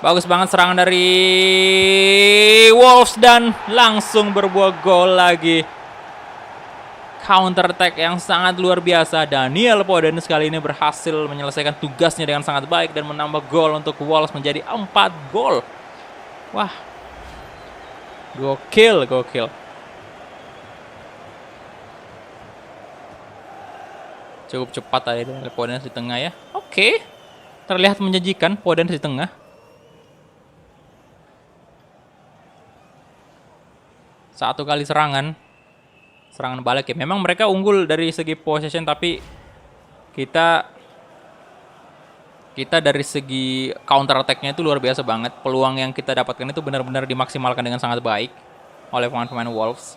Bagus banget serangan dari Wolves dan langsung berbuah gol lagi. Counter attack yang sangat luar biasa. Daniel Podence kali ini berhasil menyelesaikan tugasnya dengan sangat baik dan menambah gol untuk Wolves menjadi 4 gol. Wah. Gokil. Cukup cepat tadi Daniel Podence di tengah ya. Oke. terlihat menjanjikan. Podence di tengah. Satu kali serangan balik ya. Memang mereka unggul dari segi possession, tapi kita dari segi counter attack-nya itu luar biasa banget. Peluang yang kita dapatkan itu benar-benar dimaksimalkan dengan sangat baik oleh pemain-pemain Wolves.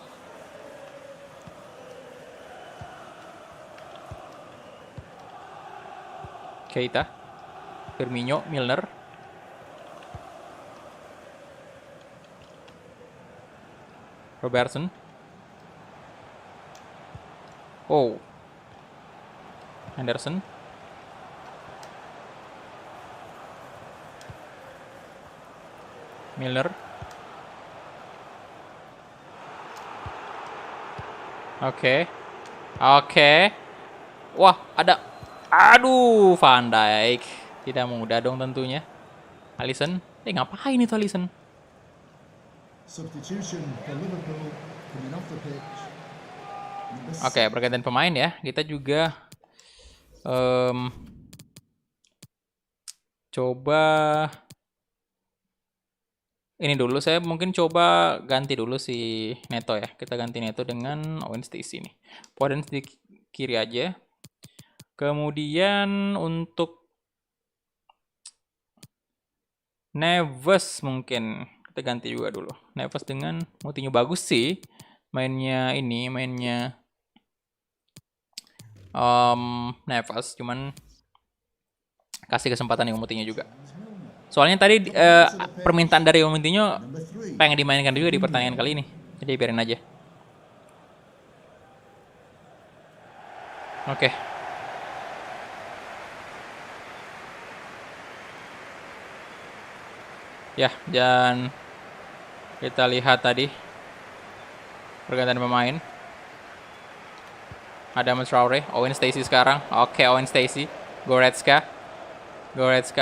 Keita, Firmino, Milner. Robertson. Oh. Henderson. Milner. Oke. Wah, ada. Aduh, Van Dijk. Tidak mudah dong tentunya. Alisson. Ngapain itu Alisson? Oke, pergantian pemain ya. Kita juga coba ini dulu. Saya mungkin coba ganti dulu si Neto ya. Kita ganti Neto dengan Owen Stacey nih. Podence di kiri aja. Kemudian untuk Neves mungkin kita ganti juga dulu. Neves dengan Moutinho, bagus sih mainnya Neves, cuman kasih kesempatan yang Moutinho juga. Soalnya tadi permintaan dari Moutinho pengen dimainkan juga di pertandingan kali ini. Jadi biarin aja. Oke. Ya, dan kita lihat tadi pergantian pemain. Ada Traoré, Owen Stacey sekarang. Oke, Owen Stacey. Goretzka,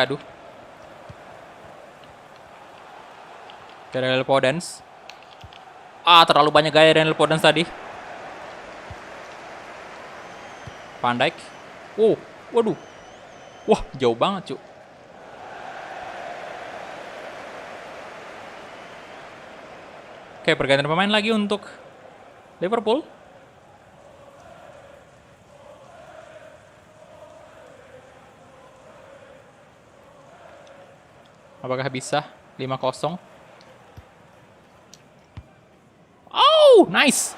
aduh. Daniel Podence. Terlalu banyak gaya Daniel Podence tadi. Van Dijk. Waduh. Wah, jauh banget, cu. Oke, pergantian pemain lagi untuk Liverpool. Apakah bisa? 5-0. Oh, nice.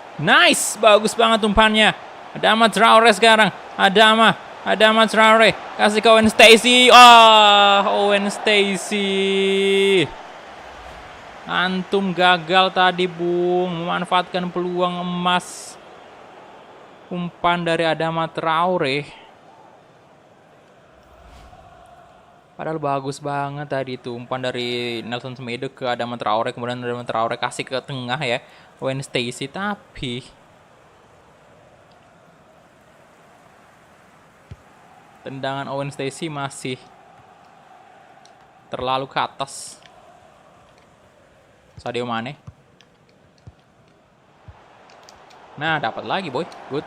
Bagus banget umpannya. Adama Traoré sekarang. Adama Traoré. Kasih ke Owen Stacey. Owen Stacey. Antum gagal tadi, Bung, memanfaatkan peluang emas. Umpan dari Adama Traoré. Padahal bagus banget tadi itu umpan dari Nelson Semedo ke Adama Traoré, kemudian Adama Traoré kasih ke tengah ya, Owen Stacey, tapi tendangan Owen Stacey masih terlalu ke atas. Sadio Mane. Nah, dapat lagi, boy. Good.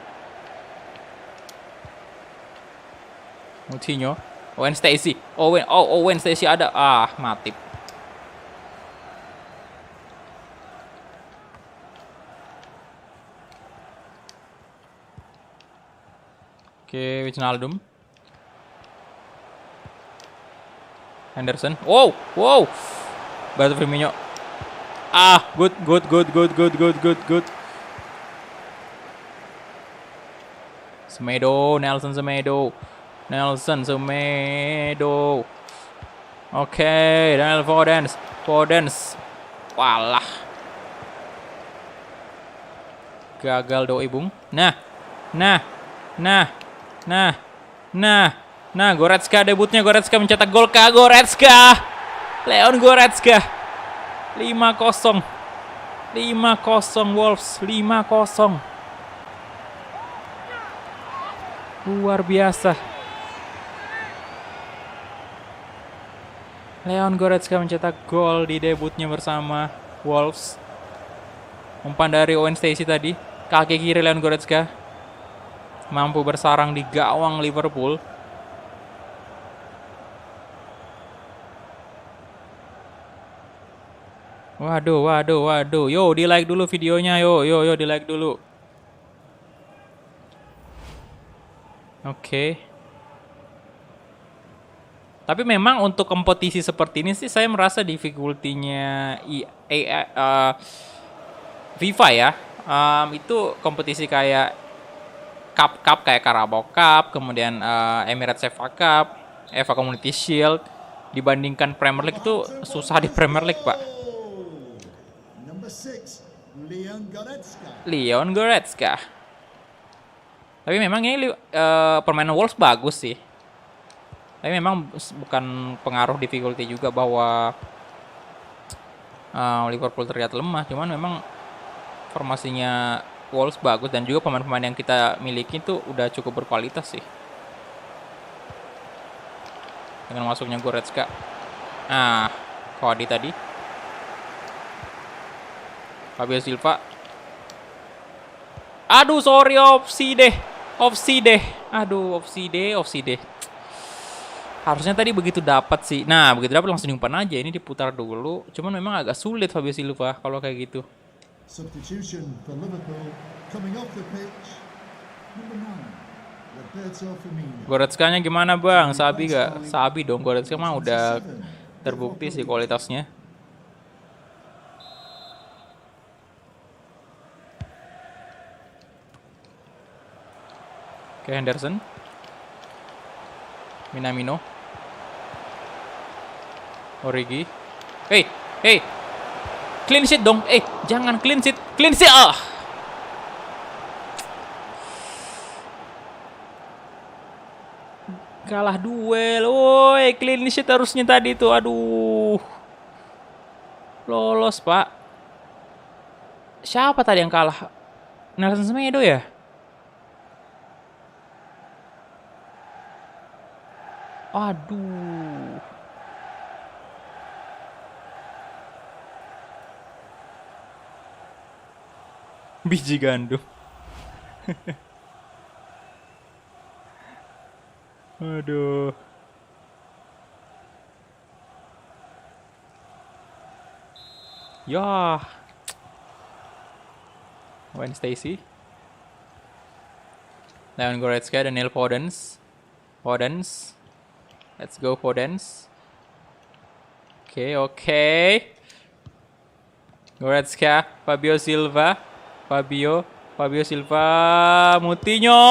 Moutinho. Owen Stacey. Owen Stacey ada. Mati. Oke, Wijnaldum. Henderson. Wow. Berarti Firmino. Good. Semedo, Nelson Semedo. Oke, Daniel Podence. Walah. Gagal doi, Bung. Nah. Goretzka debutnya, Goretzka mencetak gol kah? Leon Goretzka. 5-0 Wolves, 5-0. Luar biasa. Leon Goretzka mencetak gol di debutnya bersama Wolves. Umpan dari Owen Stacey tadi, kaki kiri Leon Goretzka mampu bersarang di gawang Liverpool. Waduh, waduh, waduh. Yo, di like dulu videonya. Yo, yo, yo, di like dulu. Oke. Tapi memang untuk kompetisi seperti ini sih saya merasa difficulty-nya FIFA ya. Itu kompetisi kayak cup kayak Carabao Cup, kemudian Emirates FA Cup, FA Community Shield, dibandingkan Premier League itu susah di Premier League, Pak. Leon Goretzka. Tapi memang ini permainan Wolves bagus sih. Tapi memang bukan pengaruh difficulty juga bahwa Liverpool terlihat lemah. Cuman memang formasinya Wolves bagus dan juga pemain-pemain yang kita miliki itu udah cukup berkualitas sih. Dengan masuknya Goretzka. Cody tadi. Fabio Silva. Aduh, sorry, offside. Aduh, offside. Harusnya tadi begitu dapat sih. Nah, begitu dapat langsung diumpan aja. Ini diputar dulu. Cuman memang agak sulit Fabio Silva kalau kayak gitu.
Substitution for Liverpool coming off the pitch. Number 9, Roberto Firmino.
Goretzka-nya gimana, Bang? Sabi gak? Sabi dong, Goretzka mah udah terbukti sih kualitasnya. Oke, Henderson. Minamino. Origi. Hey. Clean sheet dong. Jangan clean sheet. Kalah duel. Woi, clean sheet harusnya tadi tuh. Aduh. Lolos, Pak. Siapa tadi yang kalah? Nelson Semedo ya? Aduh. Biji gandum. Aduh. Ya. Wayne Stacy. Leon Goretzka dan Neil Podence. Let's go Podence. Oke. Goretzka, Fabio Silva, Moutinho.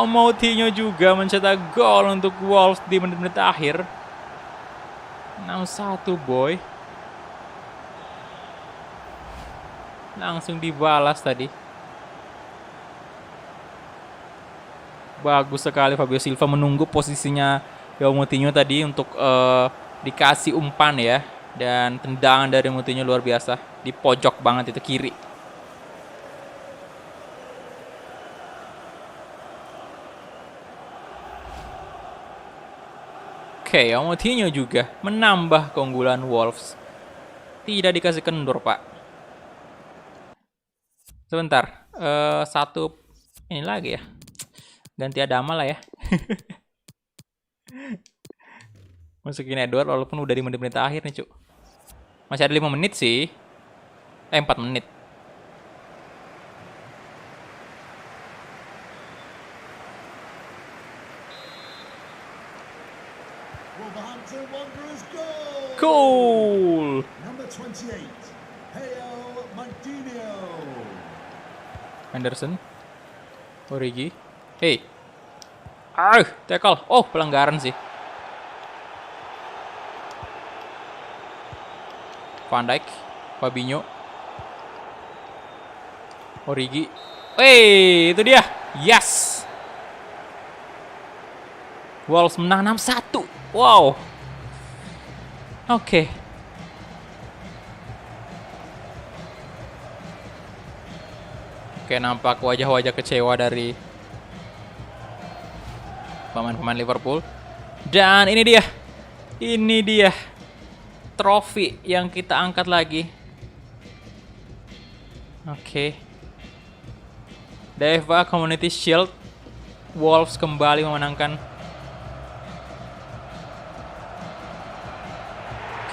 Moutinho juga mencetak gol untuk Wolves di menit-menit akhir. 6-1 boy. Langsung dibalas tadi. Bagus sekali Fabio Silva menunggu posisinya Moutinho tadi untuk dikasih umpan ya. Dan tendangan dari Moutinho luar biasa. Di pojok banget itu kiri. Oke, Moutinho juga menambah keunggulan Wolves. Tidak dikasih kendur, Pak. Sebentar. Satu ini lagi ya. Ganti Adama lah ya. Masukin Edward walaupun udah di menit-menit akhir nih, Cuk. Masih ada 5 menit sih. 4 menit.
Wolverhampton Wanderers goal.
Cool.
Number 28, Hale Moutinho.
Henderson. Origi. Tackle. Oh, pelanggaran sih. Van Dijk, Fabinho. Origi. Itu dia. Yes. Wolves menang 6-1. Wow. Oke. Oke, nampak wajah-wajah kecewa dari pemain-pemain Liverpool. Dan ini dia trofi yang kita angkat lagi. Oke. FA Community Shield. Wolves kembali memenangkan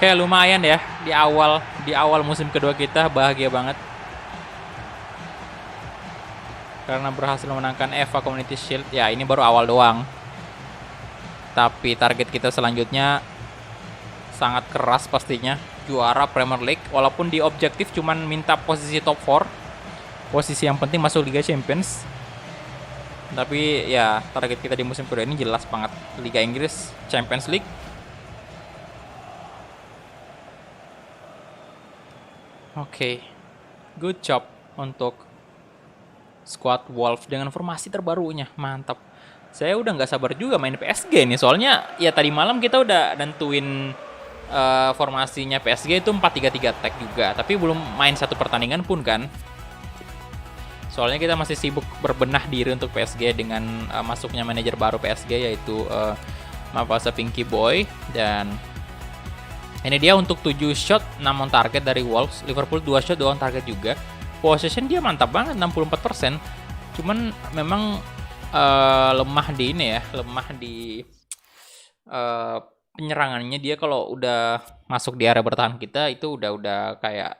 Oke, lumayan ya di awal musim kedua kita bahagia banget karena berhasil memenangkan FA Community Shield. Ya, ini baru awal doang. Tapi target kita selanjutnya sangat keras pastinya, juara Premier League walaupun di objektif cuman minta posisi top 4. Posisi yang penting masuk Liga Champions. Tapi ya target kita di musim kedua ini jelas banget, Liga Inggris, Champions League. Oke, good job untuk squad Wolves dengan formasi terbarunya, mantap. Saya udah nggak sabar juga main PSG nih, soalnya ya tadi malam kita udah nentuin formasinya PSG itu 4-3-3 tag juga, tapi belum main satu pertandingan pun kan. Soalnya kita masih sibuk berbenah diri untuk PSG dengan masuknya manajer baru PSG yaitu Mapasa Pinky Boy. Dan ini dia untuk 7 shot 6 on target dari Wolves. Liverpool 2 shot 2 on target juga. Possession dia mantap banget 64%. Cuman memang lemah di ini ya, lemah di penyerangannya. Dia kalau udah masuk di area bertahan kita itu udah kayak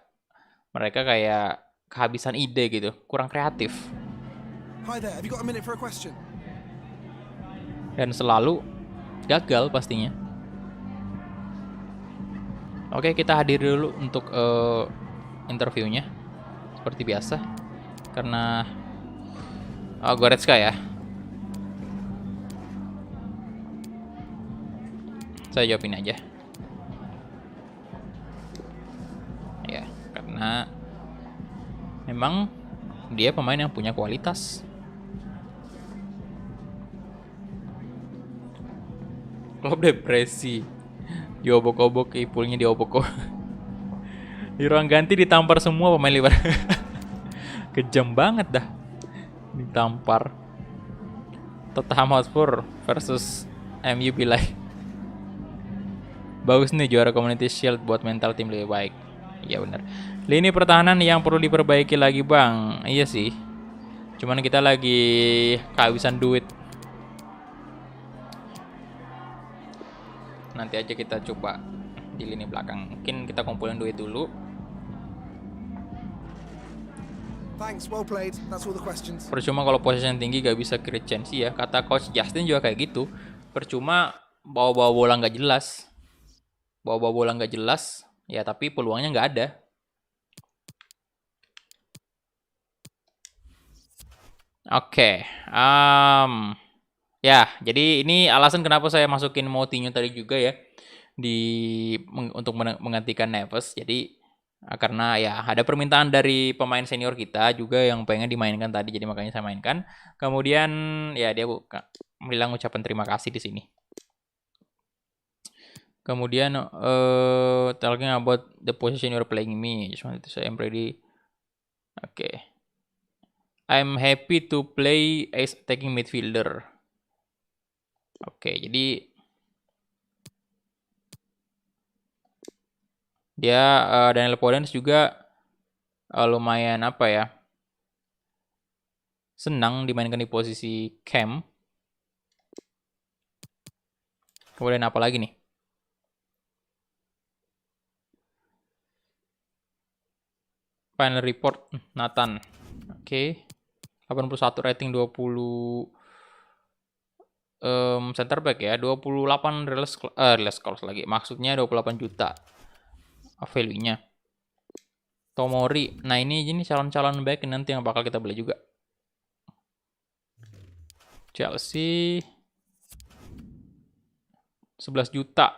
mereka kayak kehabisan ide gitu, kurang kreatif.
Hi there, have you got a minute for a question?
Dan selalu gagal pastinya. Oke, kita hadir dulu untuk interviewnya seperti biasa karena Goretzka ya. Saya jawabin aja. Ya, karena memang dia pemain yang punya kualitas. Klub depresi. Diobok-obok, Ipulnya diobok-obok. Di ruang ganti ditampar semua pemain Liverpool. Kejam banget dah. Ditampar. Tottenham Hotspur versus MU be like. Bagus nih juara Community Shield buat mental tim lebih baik. Iya benar. Lini pertahanan yang perlu diperbaiki lagi bang. Iya sih. Cuman kita lagi kehabisan duit. Nanti aja kita coba di lini belakang. Mungkin kita kumpulin duit dulu.
Thanks, well played. That's all the questions.
Percuma kalau possession tinggi gak bisa create chance ya. Kata coach Justin juga kayak gitu. Percuma bawa-bawa bola nggak jelas. Bawa-bawa bola nggak jelas. Ya tapi peluangnya nggak ada. Oke, ya, jadi ini alasan kenapa saya masukin Moutinho tadi juga ya untuk menggantikan Neves. Jadi karena ya ada permintaan dari pemain senior kita juga yang pengen dimainkan tadi, jadi makanya saya mainkan. Kemudian ya dia bilang ucapan terima kasih di sini. Kemudian talking about the position you're playing me, just wanted to say I'm ready. Oke. I'm happy to play as attacking midfielder. Oke, jadi dia Daniel Podence juga lumayan apa ya, senang dimainkan di posisi cam. Kemudian apa lagi nih? Final report Nathan. Oke. 81 rating 20 center back ya, 28 release calls lagi. Maksudnya 28 juta value-nya. Tomori. Nah, ini calon-calon back nanti yang bakal kita beli juga. Chelsea 11 juta.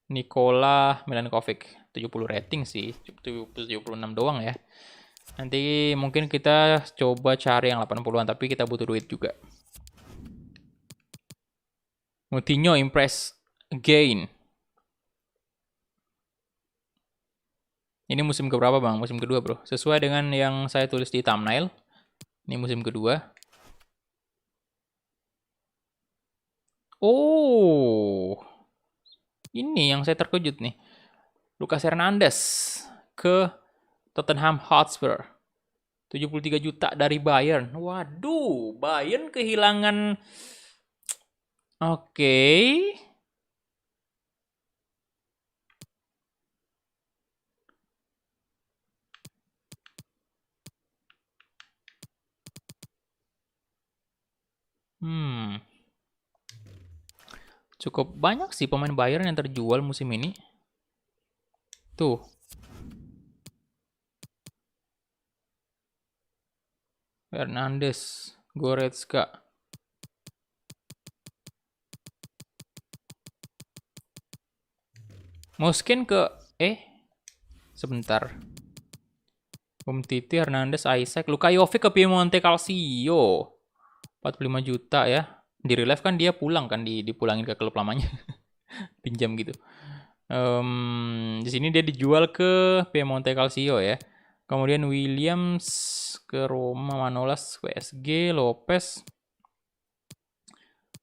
Nikola Milankovic 70 rating sih, 76 doang ya. Nanti mungkin kita coba cari yang 80-an, tapi kita butuh duit juga. Moutinho impress again. Ini musim keberapa bang? Musim kedua bro. Sesuai dengan yang saya tulis di thumbnail. Ini musim kedua. Oh, ini yang saya terkejut nih. Lucas Hernandez ke Tottenham Hotspur. 73 juta dari Bayern. Waduh, Bayern kehilangan. Oke. Cukup banyak sih pemain Bayern yang terjual musim ini. Tuh. Hernandez, Goretzka. Mungkin ke sebentar. Umtiti, Hernandez, Isaac, Luka Jovic ke Piemonte Calcio. 45 juta ya. Di real life kan dia pulang kan, dipulangin ke klub lamanya. Pinjam gitu. Di sini dia dijual ke Piemonte Calcio ya. Kemudian Williams ke Roma, Manolas PSG, Lopez,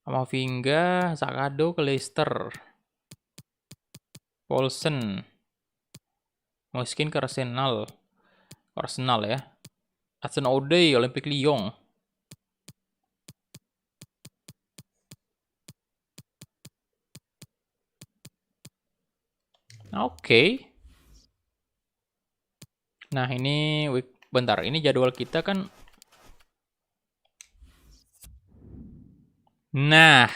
Amavinga, Zakado ke Leicester, Paulsen, Moskin ke Arsenal ya. Hudson Odoi, Olympique Lyon. Oke. Nah, ini bentar, ini jadwal kita kan. Nah,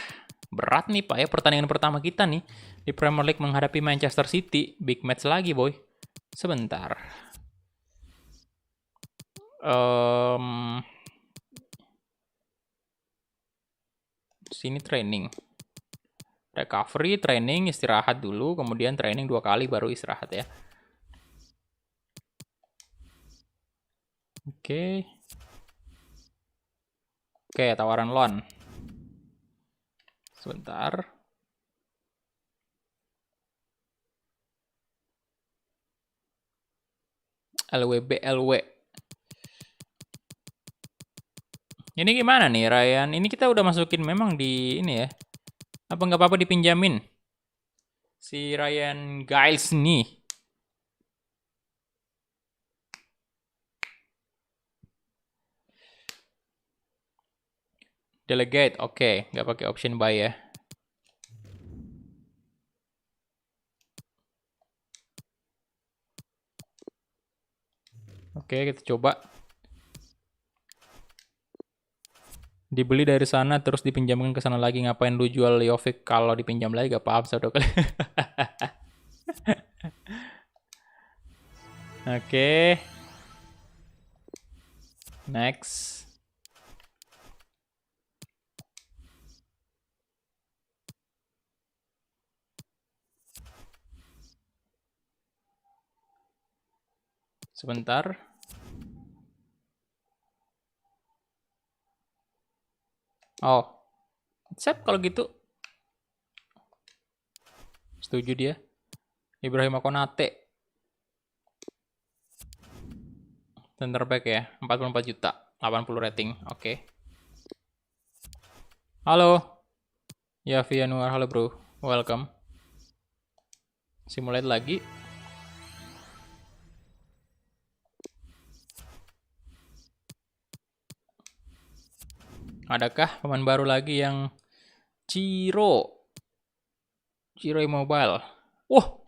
berat nih Pak ya pertandingan pertama kita nih di Premier League menghadapi Manchester City. Big match lagi, boy. Sebentar. Sini training. Recovery, training, istirahat dulu, kemudian training 2 kali baru istirahat ya. Oke. Oke, tawaran loan. Sebentar. LW. Ini gimana nih, Ryan? Ini kita udah masukin memang di ini ya. Apa nggak apa-apa dipinjamin? Si Ryan Giles nih. Delegate, oke. Nggak pakai option buy ya. Oke, kita coba. Dibeli dari sana terus dipinjamkan ke sana lagi. Ngapain lu jual Jovic kalau dipinjam lagi? Gak paham saya kali. Oke. Next. Sebentar. Oh. Accept kalau gitu. Setuju dia. Ibrahim Konate. Center back ya. 44 juta. 80 rating. Oke. Halo. Ya, Vianuar. Halo bro. Welcome. Simulate lagi. Adakah pemain baru lagi yang Ciro Immobile? Wah.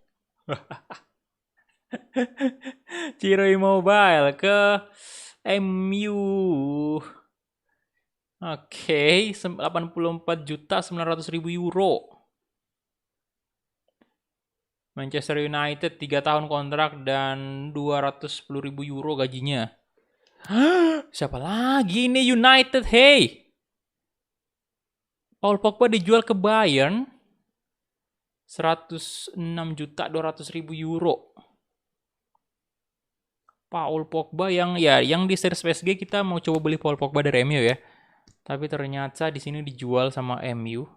Ciro Immobile ke MU. Oke, 84 juta 900.000 euro. Manchester United 3 tahun kontrak dan 210.000 euro gajinya. Siapa lagi ini United? Hey. Paul Pogba dijual ke Bayern 106 juta 200.000 euro. Paul Pogba yang di series PSG kita mau coba beli Paul Pogba dari MU ya. Tapi ternyata di sini dijual sama MU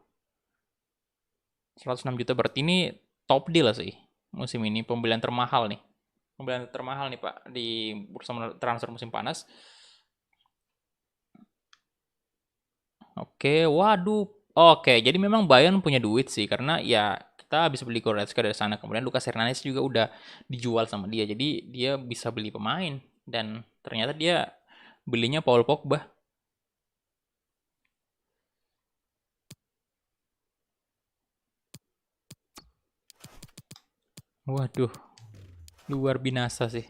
106 juta, berarti ini top deal sih musim ini, pembelian termahal nih. Pembelian termahal nih Pak di bursa transfer musim panas. Oke, waduh. Oke, jadi memang Bayern punya duit sih karena ya kita bisa beli Goretzka dari sana. Kemudian Lucas Hernandez juga udah dijual sama dia. Jadi dia bisa beli pemain dan ternyata dia belinya Paul Pogba. Waduh. Luar binasa sih.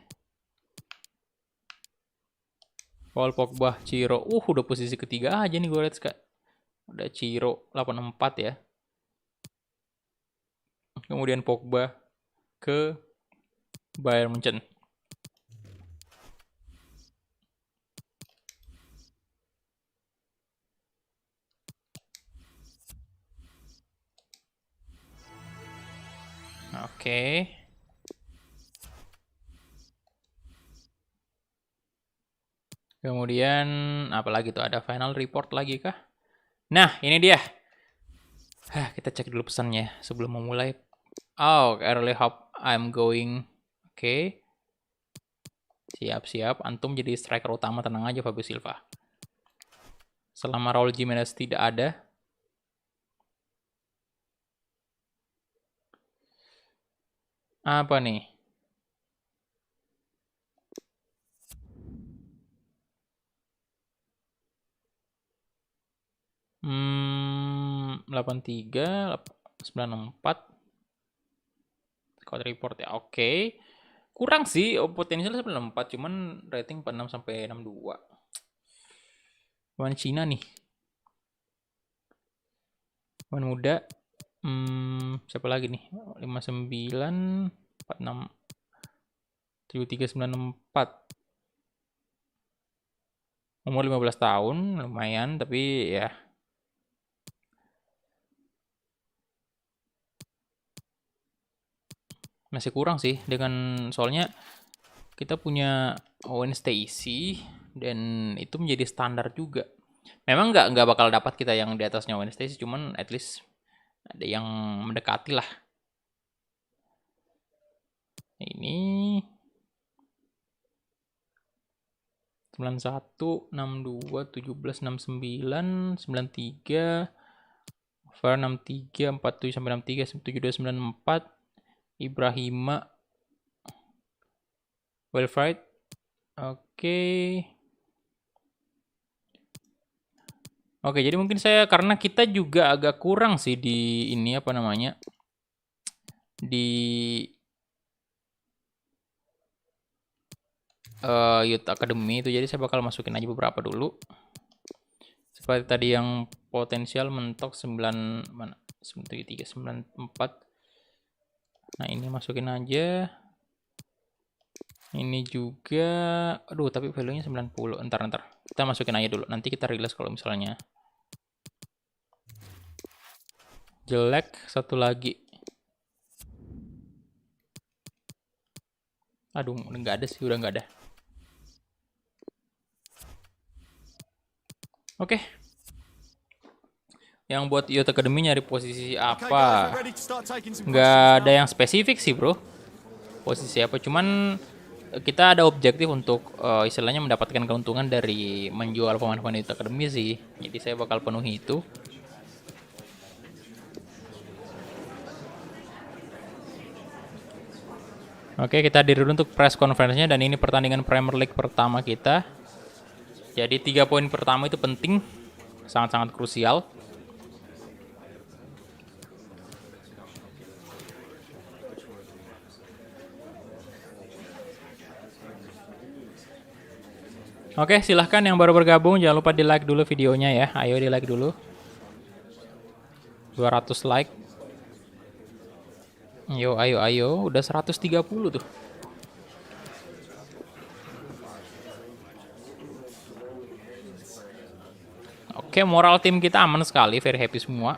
Paul Pogba, Ciro. Udah posisi ketiga aja nih Goretzka. Ada Ciro 84 ya. Kemudian Pogba ke Bayern Munchen. Oke. Kemudian apalagi tuh, ada final report lagi kah? Nah, ini dia. Kita cek dulu pesannya sebelum memulai. Oh, early hope I'm going. Oke. Siap-siap. Antum jadi striker utama, tenang aja Fabio Silva. Selama Raul Jimenez tidak ada. Apa nih? 83, 94. Squad report ya. Oke. Kurang sih, potensialnya 94, cuman rating 46 sampai 62. Pemain Cina nih. Pemain muda. Siapa lagi nih? 59, 46, 73, 94. Umur 15 tahun, lumayan, tapi ya masih kurang sih, dengan soalnya kita punya Owen Stacy dan itu menjadi standar juga. Memang nggak bakal dapat kita yang di atasnya Owen Stacy, cuman at least ada yang mendekati lah. Ini 91, 62, 17, 69, 93, Over 63, 47 sampai 63, 72, 94, Ibrahima, Wilfried. Oke. Oke, jadi mungkin saya, karena kita juga agak kurang sih di ini apa namanya, di Youth Academy itu, jadi saya bakal masukin aja beberapa dulu. Seperti tadi yang potensial mentok 9 mana? 93, 94. Nah, ini masukin aja. Ini juga, aduh tapi value-nya 90. Entar. Kita masukin aja dulu. Nanti kita rilis kalau misalnya jelek. Satu lagi. Aduh, nggak ada sih, udah nggak ada. Oke. Yang buat Youth Academy nyari posisi apa? Nggak ada yang spesifik sih, bro. Posisi apa? Cuman kita ada objektif untuk istilahnya mendapatkan keuntungan dari menjual pemain-pemain Youth Academy sih. Jadi saya bakal penuhi itu. Oke, kita hadir dulu untuk press conference-nya, dan ini pertandingan Premier League pertama kita. Jadi 3 poin pertama itu penting, sangat-sangat krusial. Oke, silahkan yang baru bergabung, jangan lupa di like dulu videonya ya. Ayo di like dulu. 200 like. Ayo. Udah 130 tuh. Oke, moral tim kita aman sekali, very happy semua.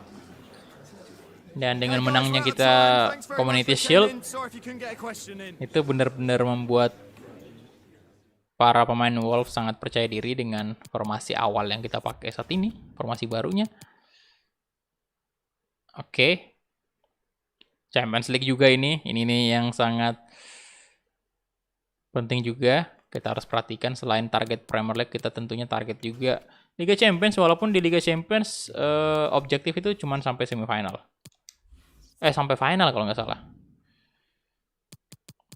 Dan dengan menangnya kita Community Shield, itu benar-benar membuat para pemain Wolves sangat percaya diri dengan formasi awal yang kita pakai saat ini, formasi barunya. Oke. Champions League juga ini nih yang sangat penting juga. Kita harus perhatikan, selain target Premier League, kita tentunya target juga Liga Champions, walaupun di Liga Champions objektif itu cuma sampai semifinal. Sampai final kalau nggak salah.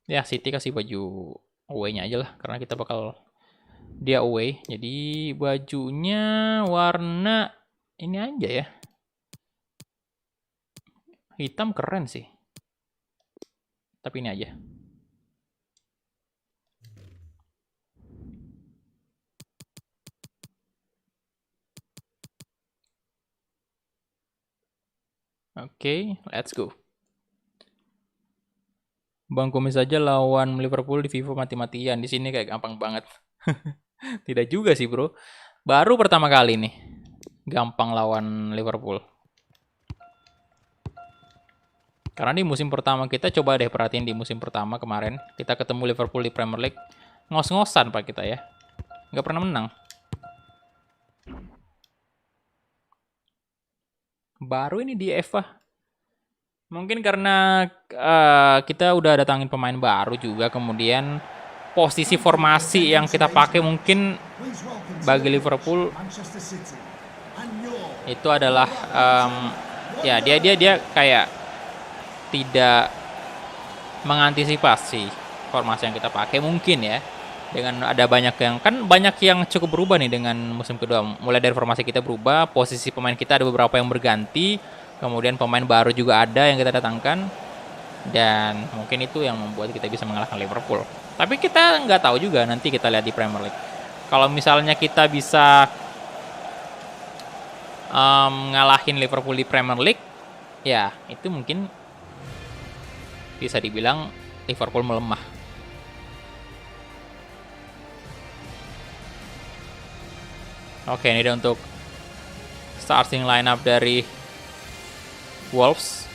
Ya, City kasih baju away-nya aja lah, karena kita bakal dia away. Jadi bajunya warna ini aja ya. Hitam keren sih. Tapi ini aja. Oke, let's go. Bang Kumis saja lawan Liverpool di FIFA mati-matian. Di sini kayak gampang banget. Tidak juga sih, bro. Baru pertama kali nih. Gampang lawan Liverpool. Karena di musim pertama kita coba deh perhatiin di musim pertama kemarin. Kita ketemu Liverpool di Premier League. Ngos-ngosan Pak kita ya. Nggak pernah menang. Baru ini di FA. Mungkin karena kita udah datangin pemain baru juga, kemudian posisi formasi yang kita pakai mungkin
Please welcome to
bagi
the
Liverpool
Manchester City. And your
itu adalah ya dia kayak tidak mengantisipasi formasi yang kita pakai mungkin ya. Dengan ada banyak yang cukup berubah nih dengan musim kedua. Mulai dari formasi kita berubah, posisi pemain kita ada beberapa yang berganti. Kemudian pemain baru juga ada yang kita datangkan. Dan mungkin itu yang membuat kita bisa mengalahkan Liverpool. Tapi kita nggak tahu juga, nanti kita lihat di Premier League. Kalau misalnya kita bisa ngalahin Liverpool di Premier League, ya itu mungkin bisa dibilang Liverpool melemah. Oke, ini dia untuk starting lineup dari Wolves.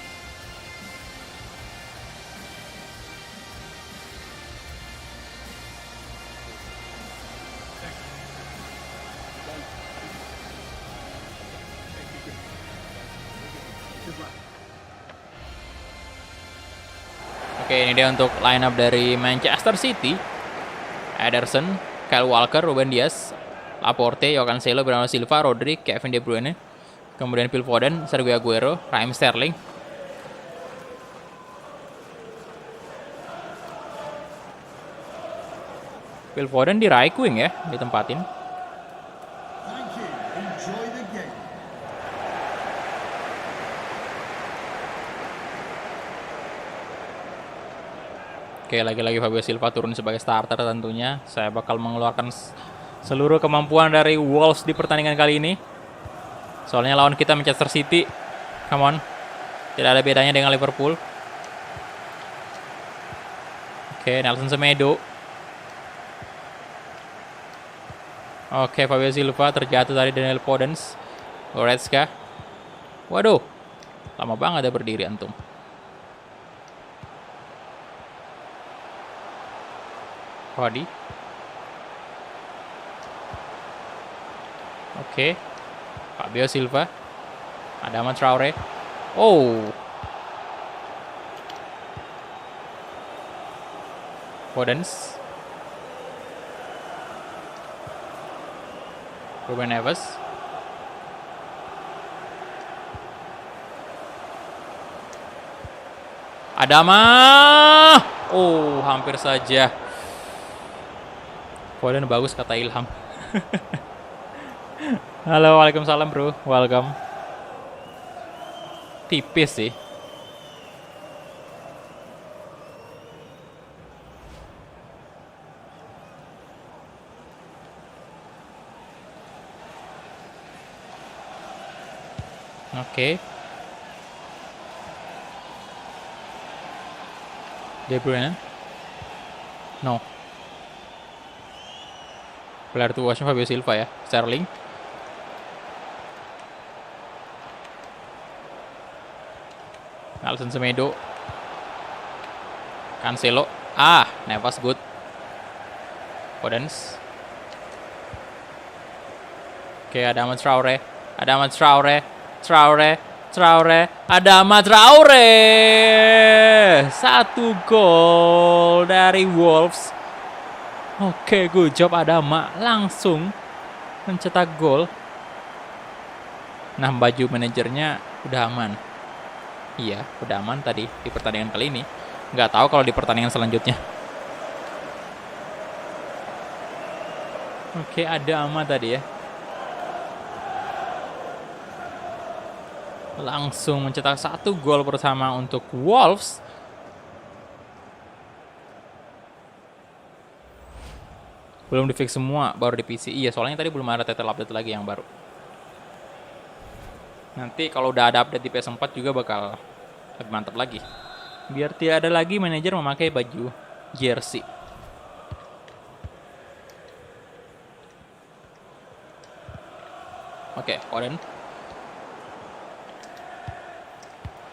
Oke, ini dia untuk lineup dari Manchester City. Ederson, Kyle Walker, Ruben Dias, Laporte, Joao Cancelo, Bernardo Silva, Rodri, Kevin De Bruyne, kemudian Phil Foden, Sergio Aguero, Raheem Sterling. Phil Foden di right wing ya, ditempatin.
thank you. Enjoy the game.
Oke, lagi-lagi Fabio Silva turun sebagai starter tentunya. Saya bakal mengeluarkan seluruh kemampuan dari Wolves di pertandingan kali ini. Soalnya lawan kita Manchester City. Come on. Tidak ada bedanya dengan Liverpool. Oke, Nelson Semedo. Oke, Fabio Silva terjatuh dari Daniel Podence. Goretzka. Waduh. Lama banget ya berdiri antum. Rodi. Oke. Fabio Silva. Adama Traore. Oh. Podence. Ruben Neves. Adama. Oh, hampir saja. Foden bagus kata Ilham. Halo, waalaikumsalam bro, welcome. Tipis sih. Oke. De Bruyne. No. Player to watch Fabio Silva ya. Sterling. Nelson Semedo. Cancelo. Ah, Navas good. Podence. Oke, Adama Traore. Adama Traore. Adama Traore. 1 gol dari Wolves. Oke, good job Adama. Langsung mencetak gol. Nah, baju manajernya udah aman. Iya, udah aman tadi di pertandingan kali ini. Nggak tahu kalau di pertandingan selanjutnya. Oke, ada aman tadi ya. Langsung mencetak 1 gol bersama untuk Wolves. Belum di fix semua, baru di PC. Iya, soalnya tadi belum ada title update lagi yang baru. Nanti kalau udah ada update di PS4 juga bakal lebih mantap lagi. Biar tidak ada lagi manajer memakai baju jersey. Oke, Foden.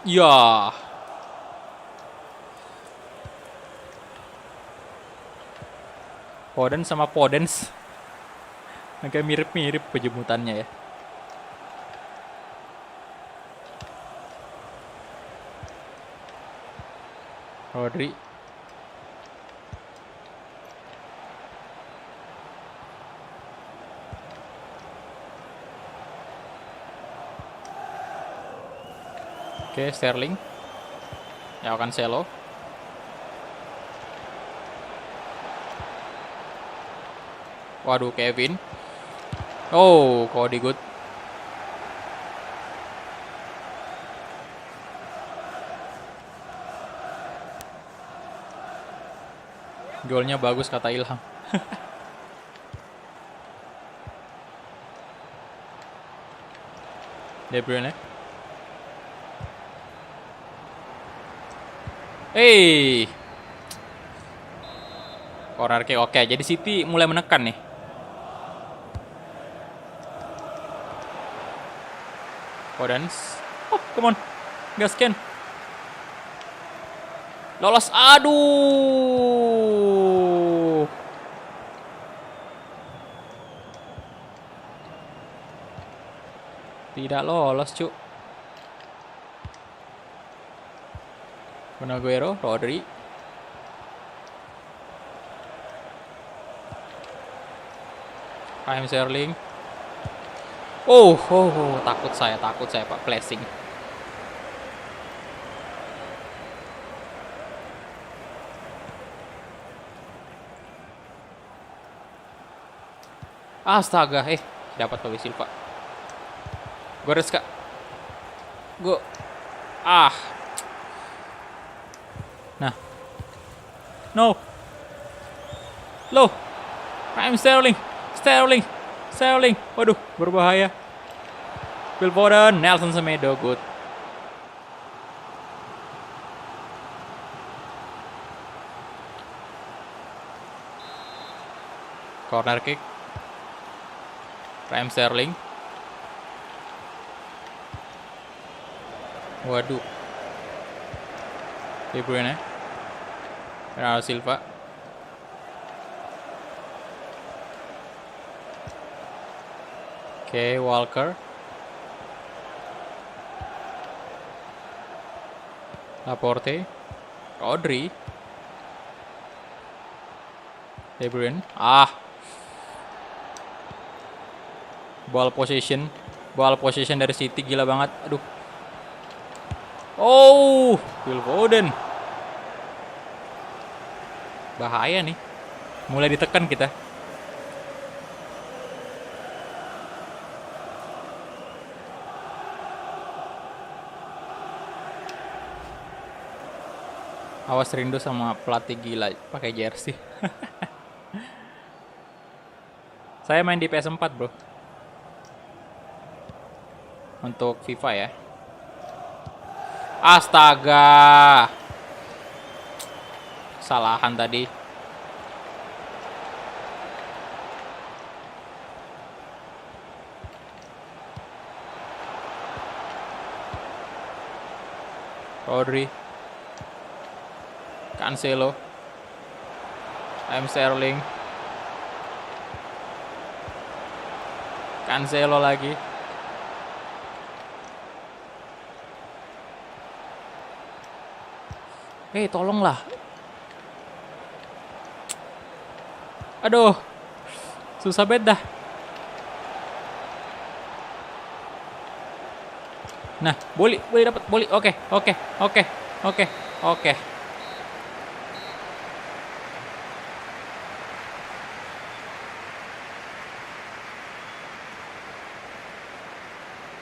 Ya. Foden sama Podens. Agak mirip-mirip penyebutannya ya. Rodri. Oke, Sterling. Ya, Cancelo. Waduh, Kevin. Oh, Cody good. Golnya bagus kata Ilham. De Bruyne. Hey. Corner kick. Oke, jadi City mulai menekan nih. Podens. Oh, come on. Gasken. Lolos. Aduh. Tidak lolos, cuk. Aguero, Rodri. Raheem Sterling. Oh, takut saya Pak, flashing. Astaga, dapat Luis Silva. Goretzka. Go. Nah. No. Loh. Raheem Sterling. Waduh, berbahaya. Phil Foden, Nelson Semedo, good. Corner kick. Raheem Sterling. Waduh. De Bruyne. Bernardo Silva. Oke, Walker. Laporte. Rodri. De Bruyne. Ball possession dari City gila banget. Aduh. Oh, Phil Foden. Bahaya nih. Mulai ditekan kita. Awas rindu sama pelatih gila pakai jersey. Saya main di PS4, bro. Untuk FIFA ya. Astaga. Kesalahan tadi. Rodri. Cancelo. Raheem Sterling. Cancelo lagi. Tolonglah. Aduh. Susah banget dah. Nah, boleh dapat, boleh. Oke.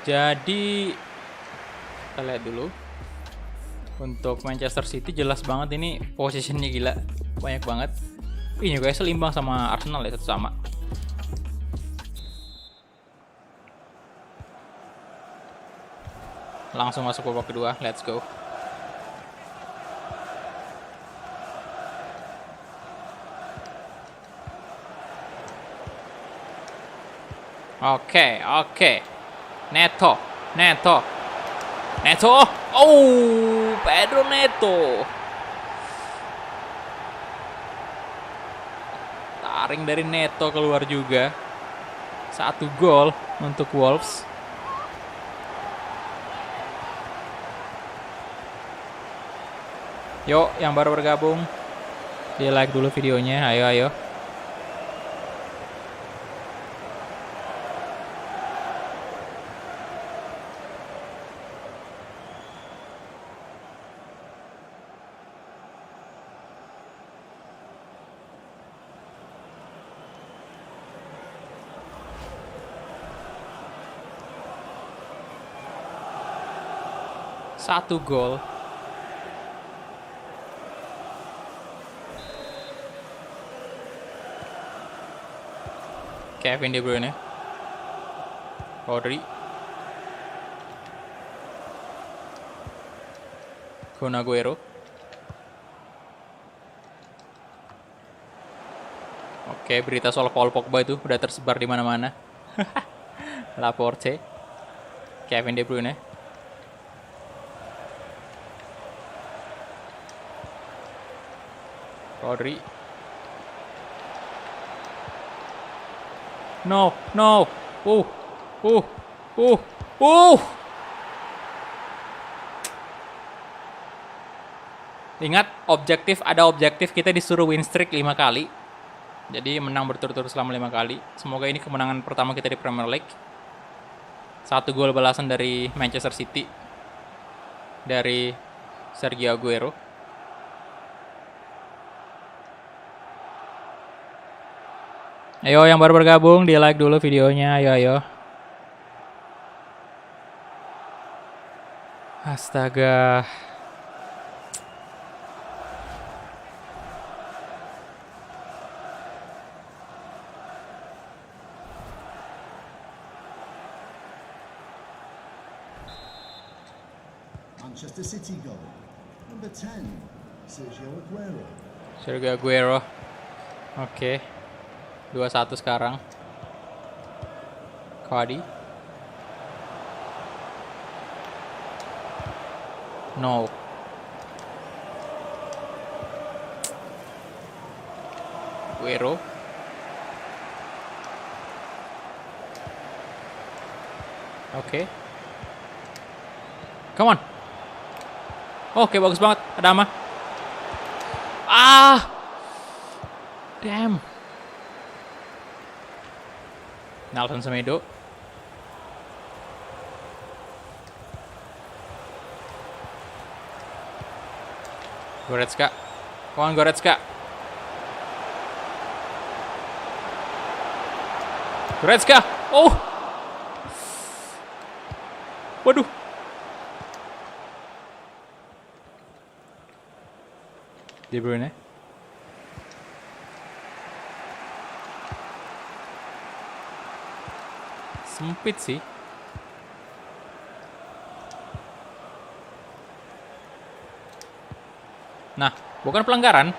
Jadi kita lihat dulu. Untuk Manchester City jelas banget ini posisinya gila, banyak banget. Ini guys seimbang sama Arsenal ya, satu sama. Langsung masuk babak kedua. Let's go. Oke. Neto. Oh, Pedro Neto. Taring dari Neto keluar juga. 1 gol untuk Wolves. Yuk, yang baru bergabung, di like dulu videonya. Ayo. Satu gol. Kevin De Bruyne. Rodri. Kun Aguero. Oke, berita soal Paul Pogba itu udah tersebar di mana-mana. Laporte. Kevin De Bruyne. Rodri. No. Ingat, ada objektif kita disuruh win streak 5 kali. Jadi menang berturut-turut selama 5 kali. Semoga ini kemenangan pertama kita di Premier League. 1 gol balasan dari Manchester City. Dari Sergio Aguero. Ayo yang baru bergabung, di like dulu videonya. Ayo. Astaga.
Manchester City goal. Number 10, Sergio Aguero.
Sergio Aguero. Oke. 2-1 sekarang. Cody. No. Aguero. Oke. Come on. Oke, bagus banget. Ada ama. Damn. Nelson Semedo. Goretzka. Come on, Goretzka. Oh. Waduh. De Bruyne. Sempit sih. Nah, bukan pelanggaran.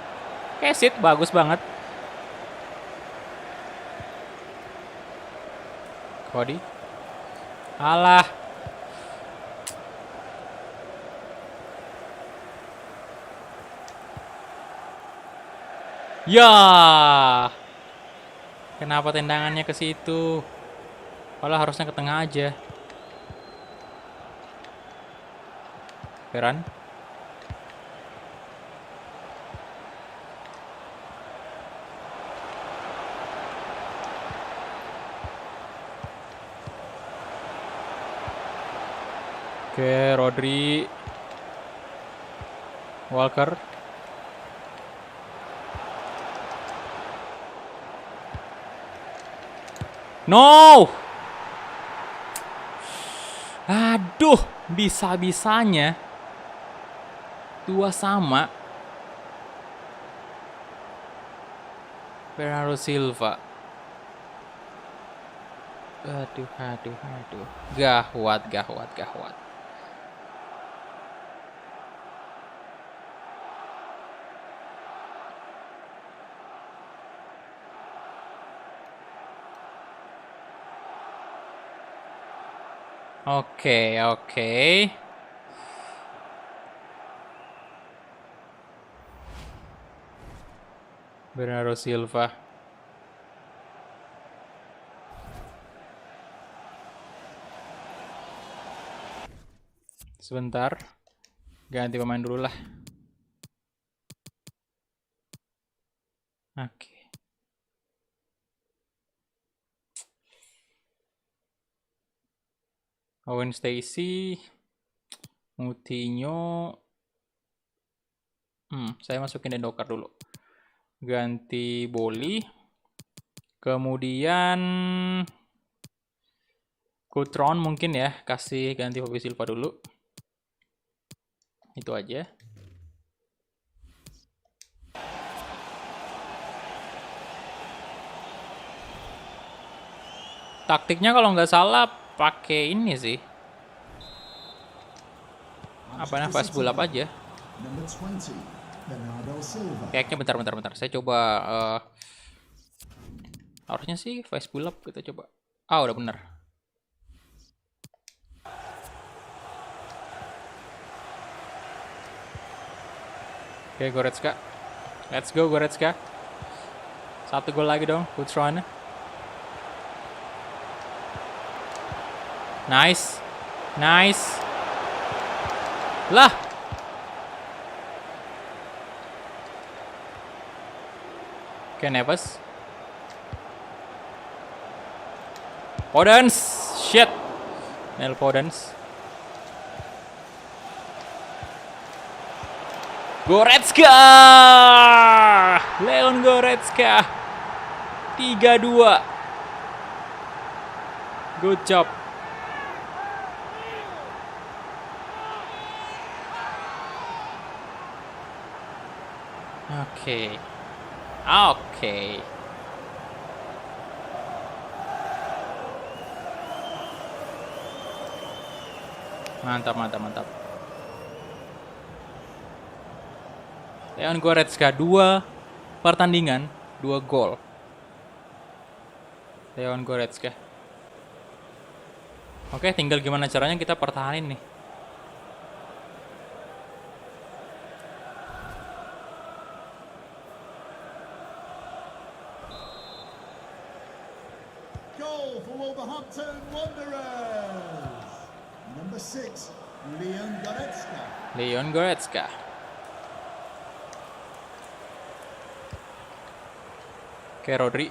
Kesit, bagus banget. Cody. Alah. Ya. Kenapa tendangannya ke situ? Malah harusnya ke tengah aja. Ferran. Oke, Rodri. Walker. No! Aduh, bisa-bisanya 2 sama. Bernardo Silva. Aduh. Gawat. Oke, oke. Bernardo Silva. Sebentar. Ganti pemain dulu lah. Oke. Owen Stacy, Moutinho. Saya masukin Dendokar dulu. Ganti Boli. Kemudian Coutron mungkin ya, kasih ganti Fabio Silva dulu. Itu aja. Taktiknya kalau nggak salah pakai ini sih. Apa namanya, fast build up aja.
Number 20, Bernardo Silva.
Kayaknya bentar. Saya coba harusnya sih fast build up, kita coba. Udah bener. Oke, Goretzka. Let's go Goretzka. 1 gol lagi dong, Coutron. Nice. Lah. Oke, Neves. Podence. Shit. Nel Podence. Goretzka. Leon Goretzka. 3-2. Good job. Oke. Mantap. Leon Goretzka 2 pertandingan, 2 gol. Leon Goretzka. Oke, tinggal gimana caranya kita pertahanin nih.
Goal for Wolverhampton Wanderers. Number 6,
Leon Goretzka. Oke, Rodri.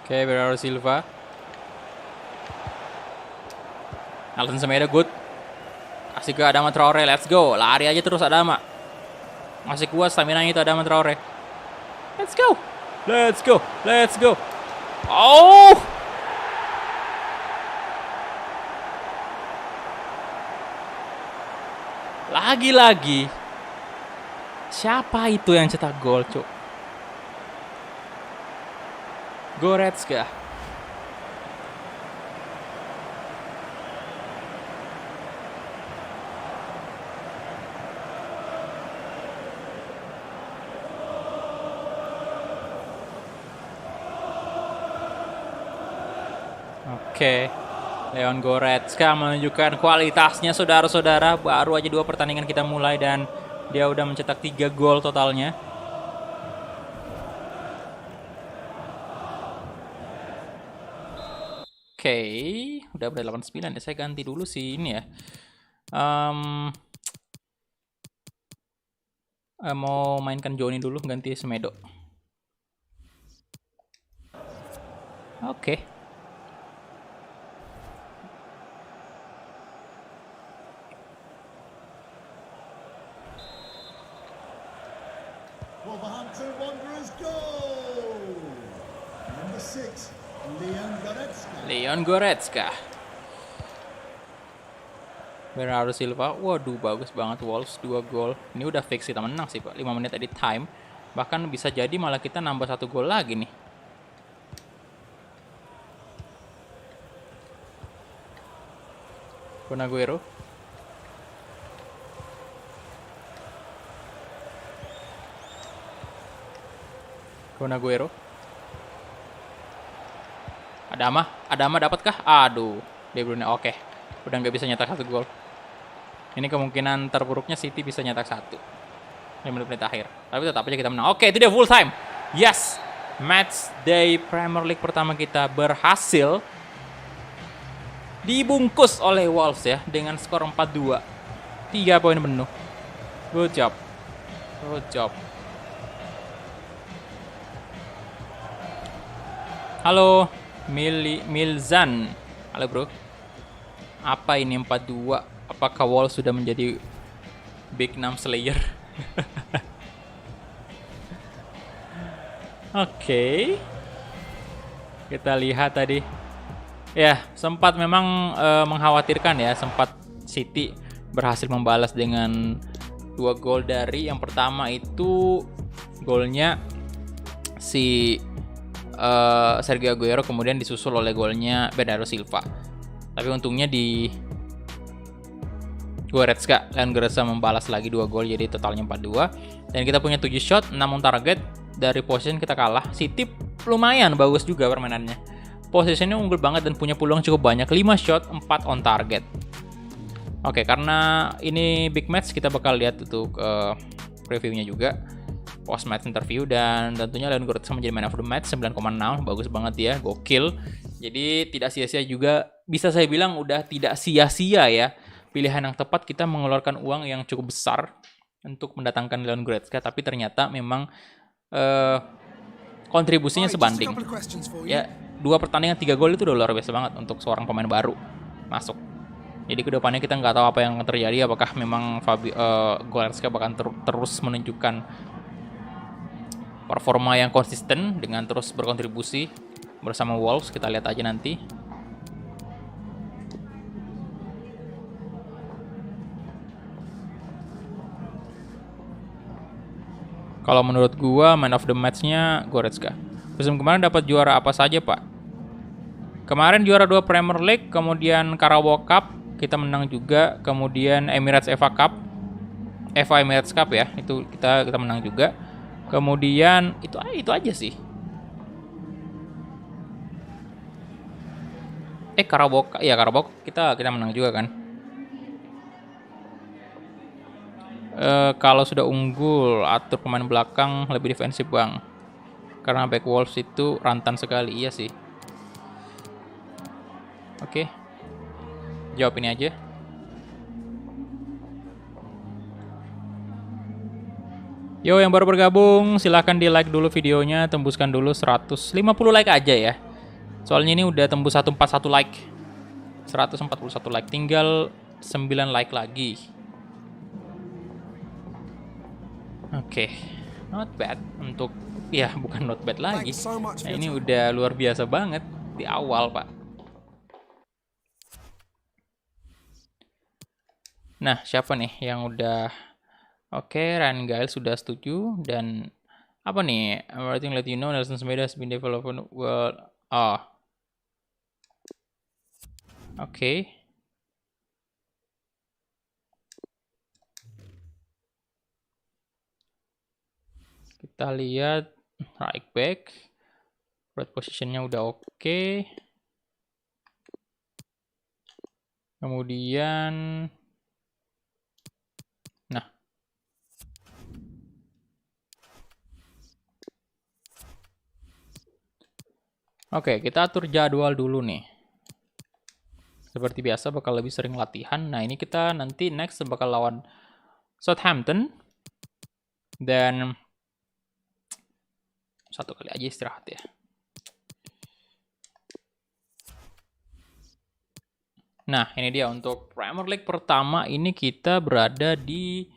Oke, Bernardo Silva. Nelson Semedo good. Kasih ke Adama Traore, let's go. Lari aja terus Adama. Masih kuat stamina itu Adama Traore. Let's go. Oh! Lagi-lagi. Siapa itu yang cetak gol, Cuk? Goretzka. Oke, Leon Goretzka menunjukkan kualitasnya, saudara-saudara. Baru aja 2 pertandingan kita mulai dan dia udah mencetak 3 gol totalnya. Oke, udah ber 89 ya. Saya ganti dulu sih ini ya. Mau mainkan Joni dulu, ganti Semedo. Oke.
Wolverhampton Wanderers goal. Number 6,
Leon Goretzka. Bernardo Silva. Waduh, bagus banget Wolves 2 gol. Ini udah fix kita menang sih, Pak. 5 menit tadi time. Bahkan bisa jadi malah kita nambah 1 gol lagi nih. Kun Aguero. Kun Aguero. Adama dapatkah? Aduh, De Bruyne. Oke. Udah nggak bisa nyetak 1 gol. Ini kemungkinan terburuknya City bisa nyetak 1. 5 menit akhir. Tapi tetap aja kita menang. Oke, itu dia full time. Yes. Match day Premier League pertama kita berhasil dibungkus oleh Wolves ya dengan skor 4-2. 3 poin penuh. Good job. Good job. Halo Milzan. Halo bro. Apa ini 4-2? Apakah Wolves sudah menjadi Big Name Slayer? Oke. Kita lihat tadi. Ya, sempat memang mengkhawatirkan ya. Sempat City berhasil membalas dengan 2 gol dari yang pertama itu golnya si Sergio Aguero, kemudian disusul oleh golnya Bernardo Silva. Tapi untungnya di Leon Goretzka membalas lagi 2 gol, jadi totalnya 4-2. Dan kita punya 7 shot, 6 on target. Dari position kita kalah. City lumayan bagus juga permainannya. Positionnya unggul banget dan punya peluang cukup banyak. 5 shot, 4 on target. Oke, karena ini big match, kita bakal lihat untuk previewnya juga. Post match interview, dan tentunya Leon Goretzka menjadi man of the match 9,6. Bagus banget ya, gokil. Jadi tidak sia-sia juga, bisa saya bilang udah tidak sia-sia ya. Pilihan yang tepat, kita mengeluarkan uang yang cukup besar untuk mendatangkan Leon Goretzka, tapi ternyata memang kontribusinya sebanding. Ya, 2 pertandingan 3 gol itu udah luar biasa banget untuk seorang pemain baru masuk. Jadi kedepannya kita nggak tahu apa yang akan terjadi, apakah memang Goretzka bakal terus menunjukkan performa yang konsisten dengan terus berkontribusi bersama Wolves. Kita lihat aja nanti. Kalau menurut gua man of the match-nya Goretzka. Musim kemarin dapat juara apa saja, Pak? Kemarin juara 2 Premier League, kemudian Carabao Cup kita menang juga, kemudian Emirates FA Cup, FA Emirates Cup ya, itu kita menang juga. Kemudian itu aja sih. Carabao kita menang juga kan. Kalau sudah unggul, atur pemain belakang lebih defensif bang, karena back Wolves itu rentan sekali. Iya sih. Oke, jawab ini aja. Yo, yang baru bergabung silahkan di like dulu videonya, tembuskan dulu 150 like aja ya, soalnya ini udah tembus 141 like, 141 like, tinggal 9 like lagi. Oke, not bad untuk, ya bukan not bad lagi. Nah, ini udah luar biasa banget di awal, Pak. Nah, siapa nih yang udah? Oke, Ryan Giles sudah setuju. Dan apa nih? I'm writing let you know Nelson Semedo has been developed well. Oke. Kita lihat right back, right positionnya udah oke. Kemudian, nah, oke, kita atur jadwal dulu nih. Seperti biasa bakal lebih sering latihan. Nah, ini kita nanti next bakal lawan Southampton. Dan 1 kali aja istirahat ya. Nah, ini dia untuk Premier League pertama. Ini kita berada di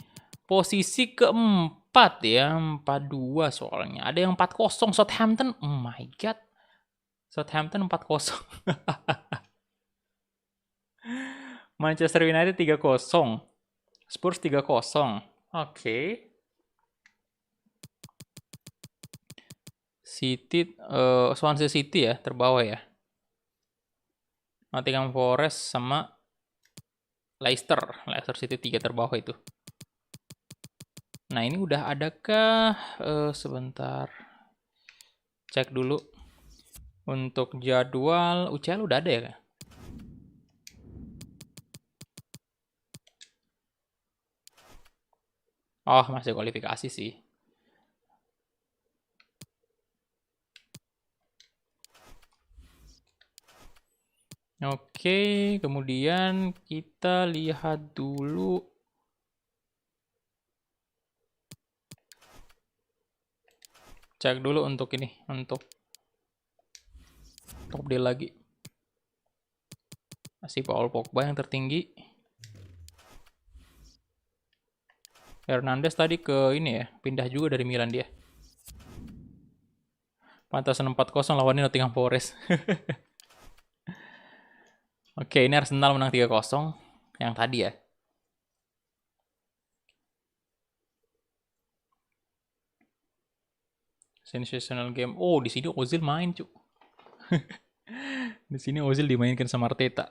posisi keempat ya. 4-2 soalnya. Ada yang 4-0 Southampton. Oh my god. Southampton 4-0. Manchester United 3-0. Spurs 3-0. Oke. City, Swansea City ya terbawah ya. Nottingham Forest sama Leicester City 3 terbawah itu. Nah, ini udah adakah? Sebentar. Cek dulu. Untuk jadwal UCL udah ada ya, Kak? Oh, masih kualifikasi sih. Oke, kemudian kita lihat dulu. Cek dulu untuk ini, untuk top deal lagi. Masih Paul Pogba yang tertinggi. Hernandez tadi ke ini ya, pindah juga dari Milan dia. Pantasan 4-0 lawannya Nottingham Forest. Oke, ini Arsenal menang 3-0 yang tadi ya. Sensational game. Oh, di sini Ozil main, Cuk. Di sini Ozil dimainkan sama Arteta.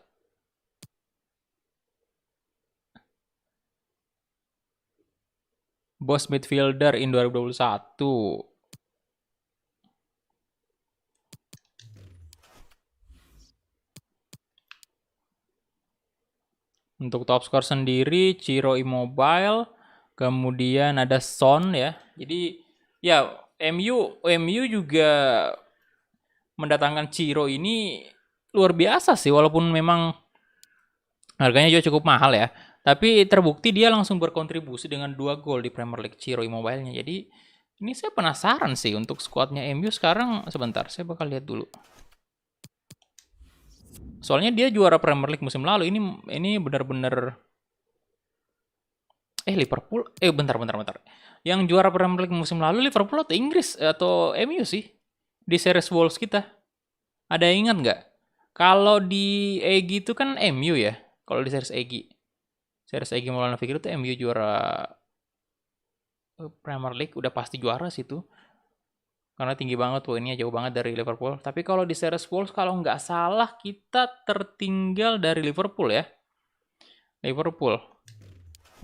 Bos midfielder in 2021. Untuk top skor sendiri Ciro Immobile, kemudian ada Son ya. Jadi ya MU juga mendatangkan Ciro ini luar biasa sih, walaupun memang harganya juga cukup mahal ya. Tapi terbukti dia langsung berkontribusi dengan 2 gol di Premier League Ciro Immobile-nya. Jadi ini saya penasaran sih untuk skuadnya MU sekarang. Sebentar, saya bakal lihat dulu. Soalnya dia juara Premier League musim lalu. Ini benar-benar Liverpool. Bentar. Yang juara Premier League musim lalu Liverpool atau Inggris atau MU sih? Di series Wolves kita. Ada yang ingat nggak? Kalau di EG itu kan MU ya. Kalau di series EG. Series EG Maulana Fikri itu MU juara Premier League. Udah pasti juara sih itu. Karena tinggi banget poinnya, jauh banget dari Liverpool. Tapi kalau di series Wolves kalau nggak salah kita tertinggal dari Liverpool ya. Liverpool.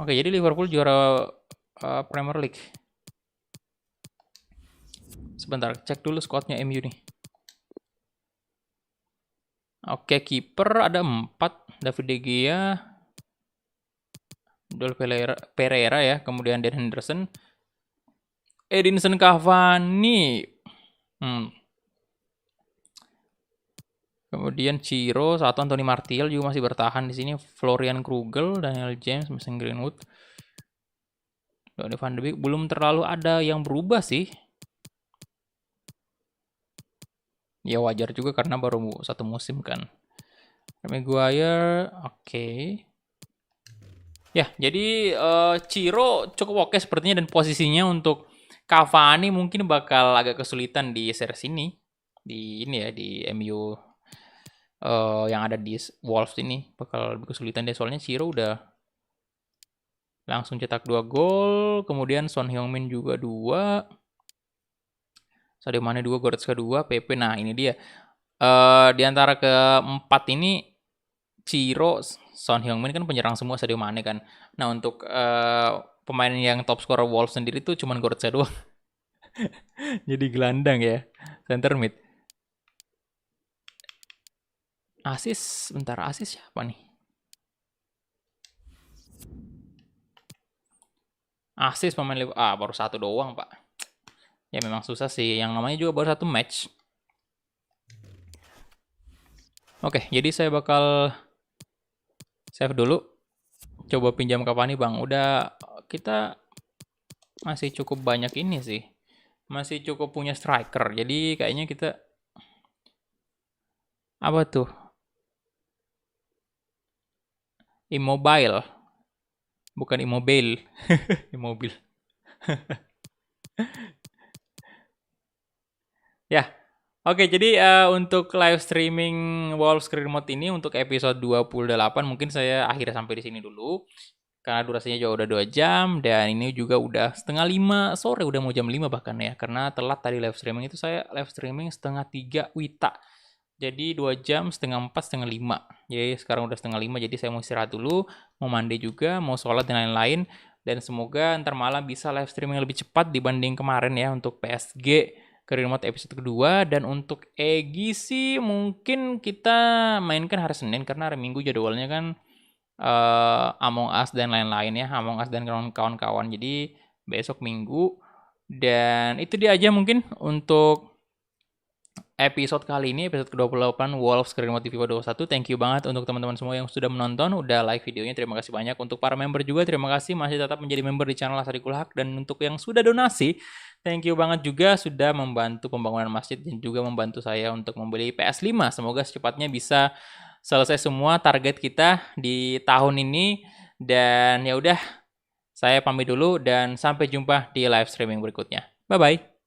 Oke, jadi Liverpool juara Premier League. Sebentar, cek dulu squadnya MU nih. Oke, kiper ada 4. David De Gea, Joel Pereira ya, kemudian Dan Henderson, Edinson Cavani, kemudian Ciro, satu Anthony Martial juga masih bertahan di sini, Florian Krugel, Daniel James, Mason Greenwood, Donny van de Beek. Belum terlalu ada yang berubah sih. Ya wajar juga karena baru 1 musim kan. Maguire, oke. Ya, jadi Ciro cukup oke sepertinya, dan posisinya untuk Cavani mungkin bakal agak kesulitan di series ini. Di MU yang ada di Wolves ini bakal lebih kesulitan deh, soalnya Ciro udah langsung cetak 2 gol, kemudian Son Heung-min juga 2, Sadio Mane 2, Goretzka 2, PP. Nah, ini dia. Di antara keempat ini Ciro, Son Heung-min kan penyerang semua, Sadio Mane kan. Nah, untuk pemain yang top scorer Wolves sendiri tuh cuman Goretzka doang. Jadi gelandang ya, center mid. Asis siapa nih? Asis pemain baru 1 doang, Pak. Ya memang susah sih, yang namanya juga baru 1 match. Oke, jadi saya bakal save dulu. Coba pinjam Cavani, Bang. Udah, kita masih cukup banyak ini sih. Masih cukup punya striker. Jadi kayaknya kita apa tuh? Immobile. Bukan immobile. Immobile. Ya. Oke, jadi untuk live streaming Wolves Career Mode ini untuk episode 28 mungkin saya akhirnya sampai di sini dulu. Karena durasinya juga udah 2 jam, dan ini juga udah 4:30 sore, udah mau jam 5 bahkan ya. Karena telat tadi live streaming itu, saya live streaming 2:30 WITA. Jadi 2 jam, setengah 4, setengah 5. Jadi sekarang udah setengah 5, jadi saya mau istirahat dulu, mau mandi juga, mau sholat dan lain-lain. Dan semoga ntar malam bisa live streaming lebih cepat dibanding kemarin ya untuk PSG Career Mode episode kedua. Dan untuk Egi sih mungkin kita mainkan hari Senin karena hari Minggu jadwalnya kan Among Us dan lain-lain ya, Among Us dan kawan-kawan. Jadi besok Minggu. Dan itu dia aja mungkin untuk episode kali ini, episode ke-28 Wolves Career Mode FIFA 21. Thank you banget untuk teman-teman semua yang sudah menonton, udah like videonya, terima kasih banyak. Untuk para member juga, terima kasih masih tetap menjadi member di channel Asarikul Haq. Dan untuk yang sudah donasi, thank you banget juga sudah membantu pembangunan masjid dan juga membantu saya untuk membeli PS5. Semoga secepatnya bisa selesai semua target kita di tahun ini. Dan ya udah, saya pamit dulu dan sampai jumpa di live streaming berikutnya. Bye-bye.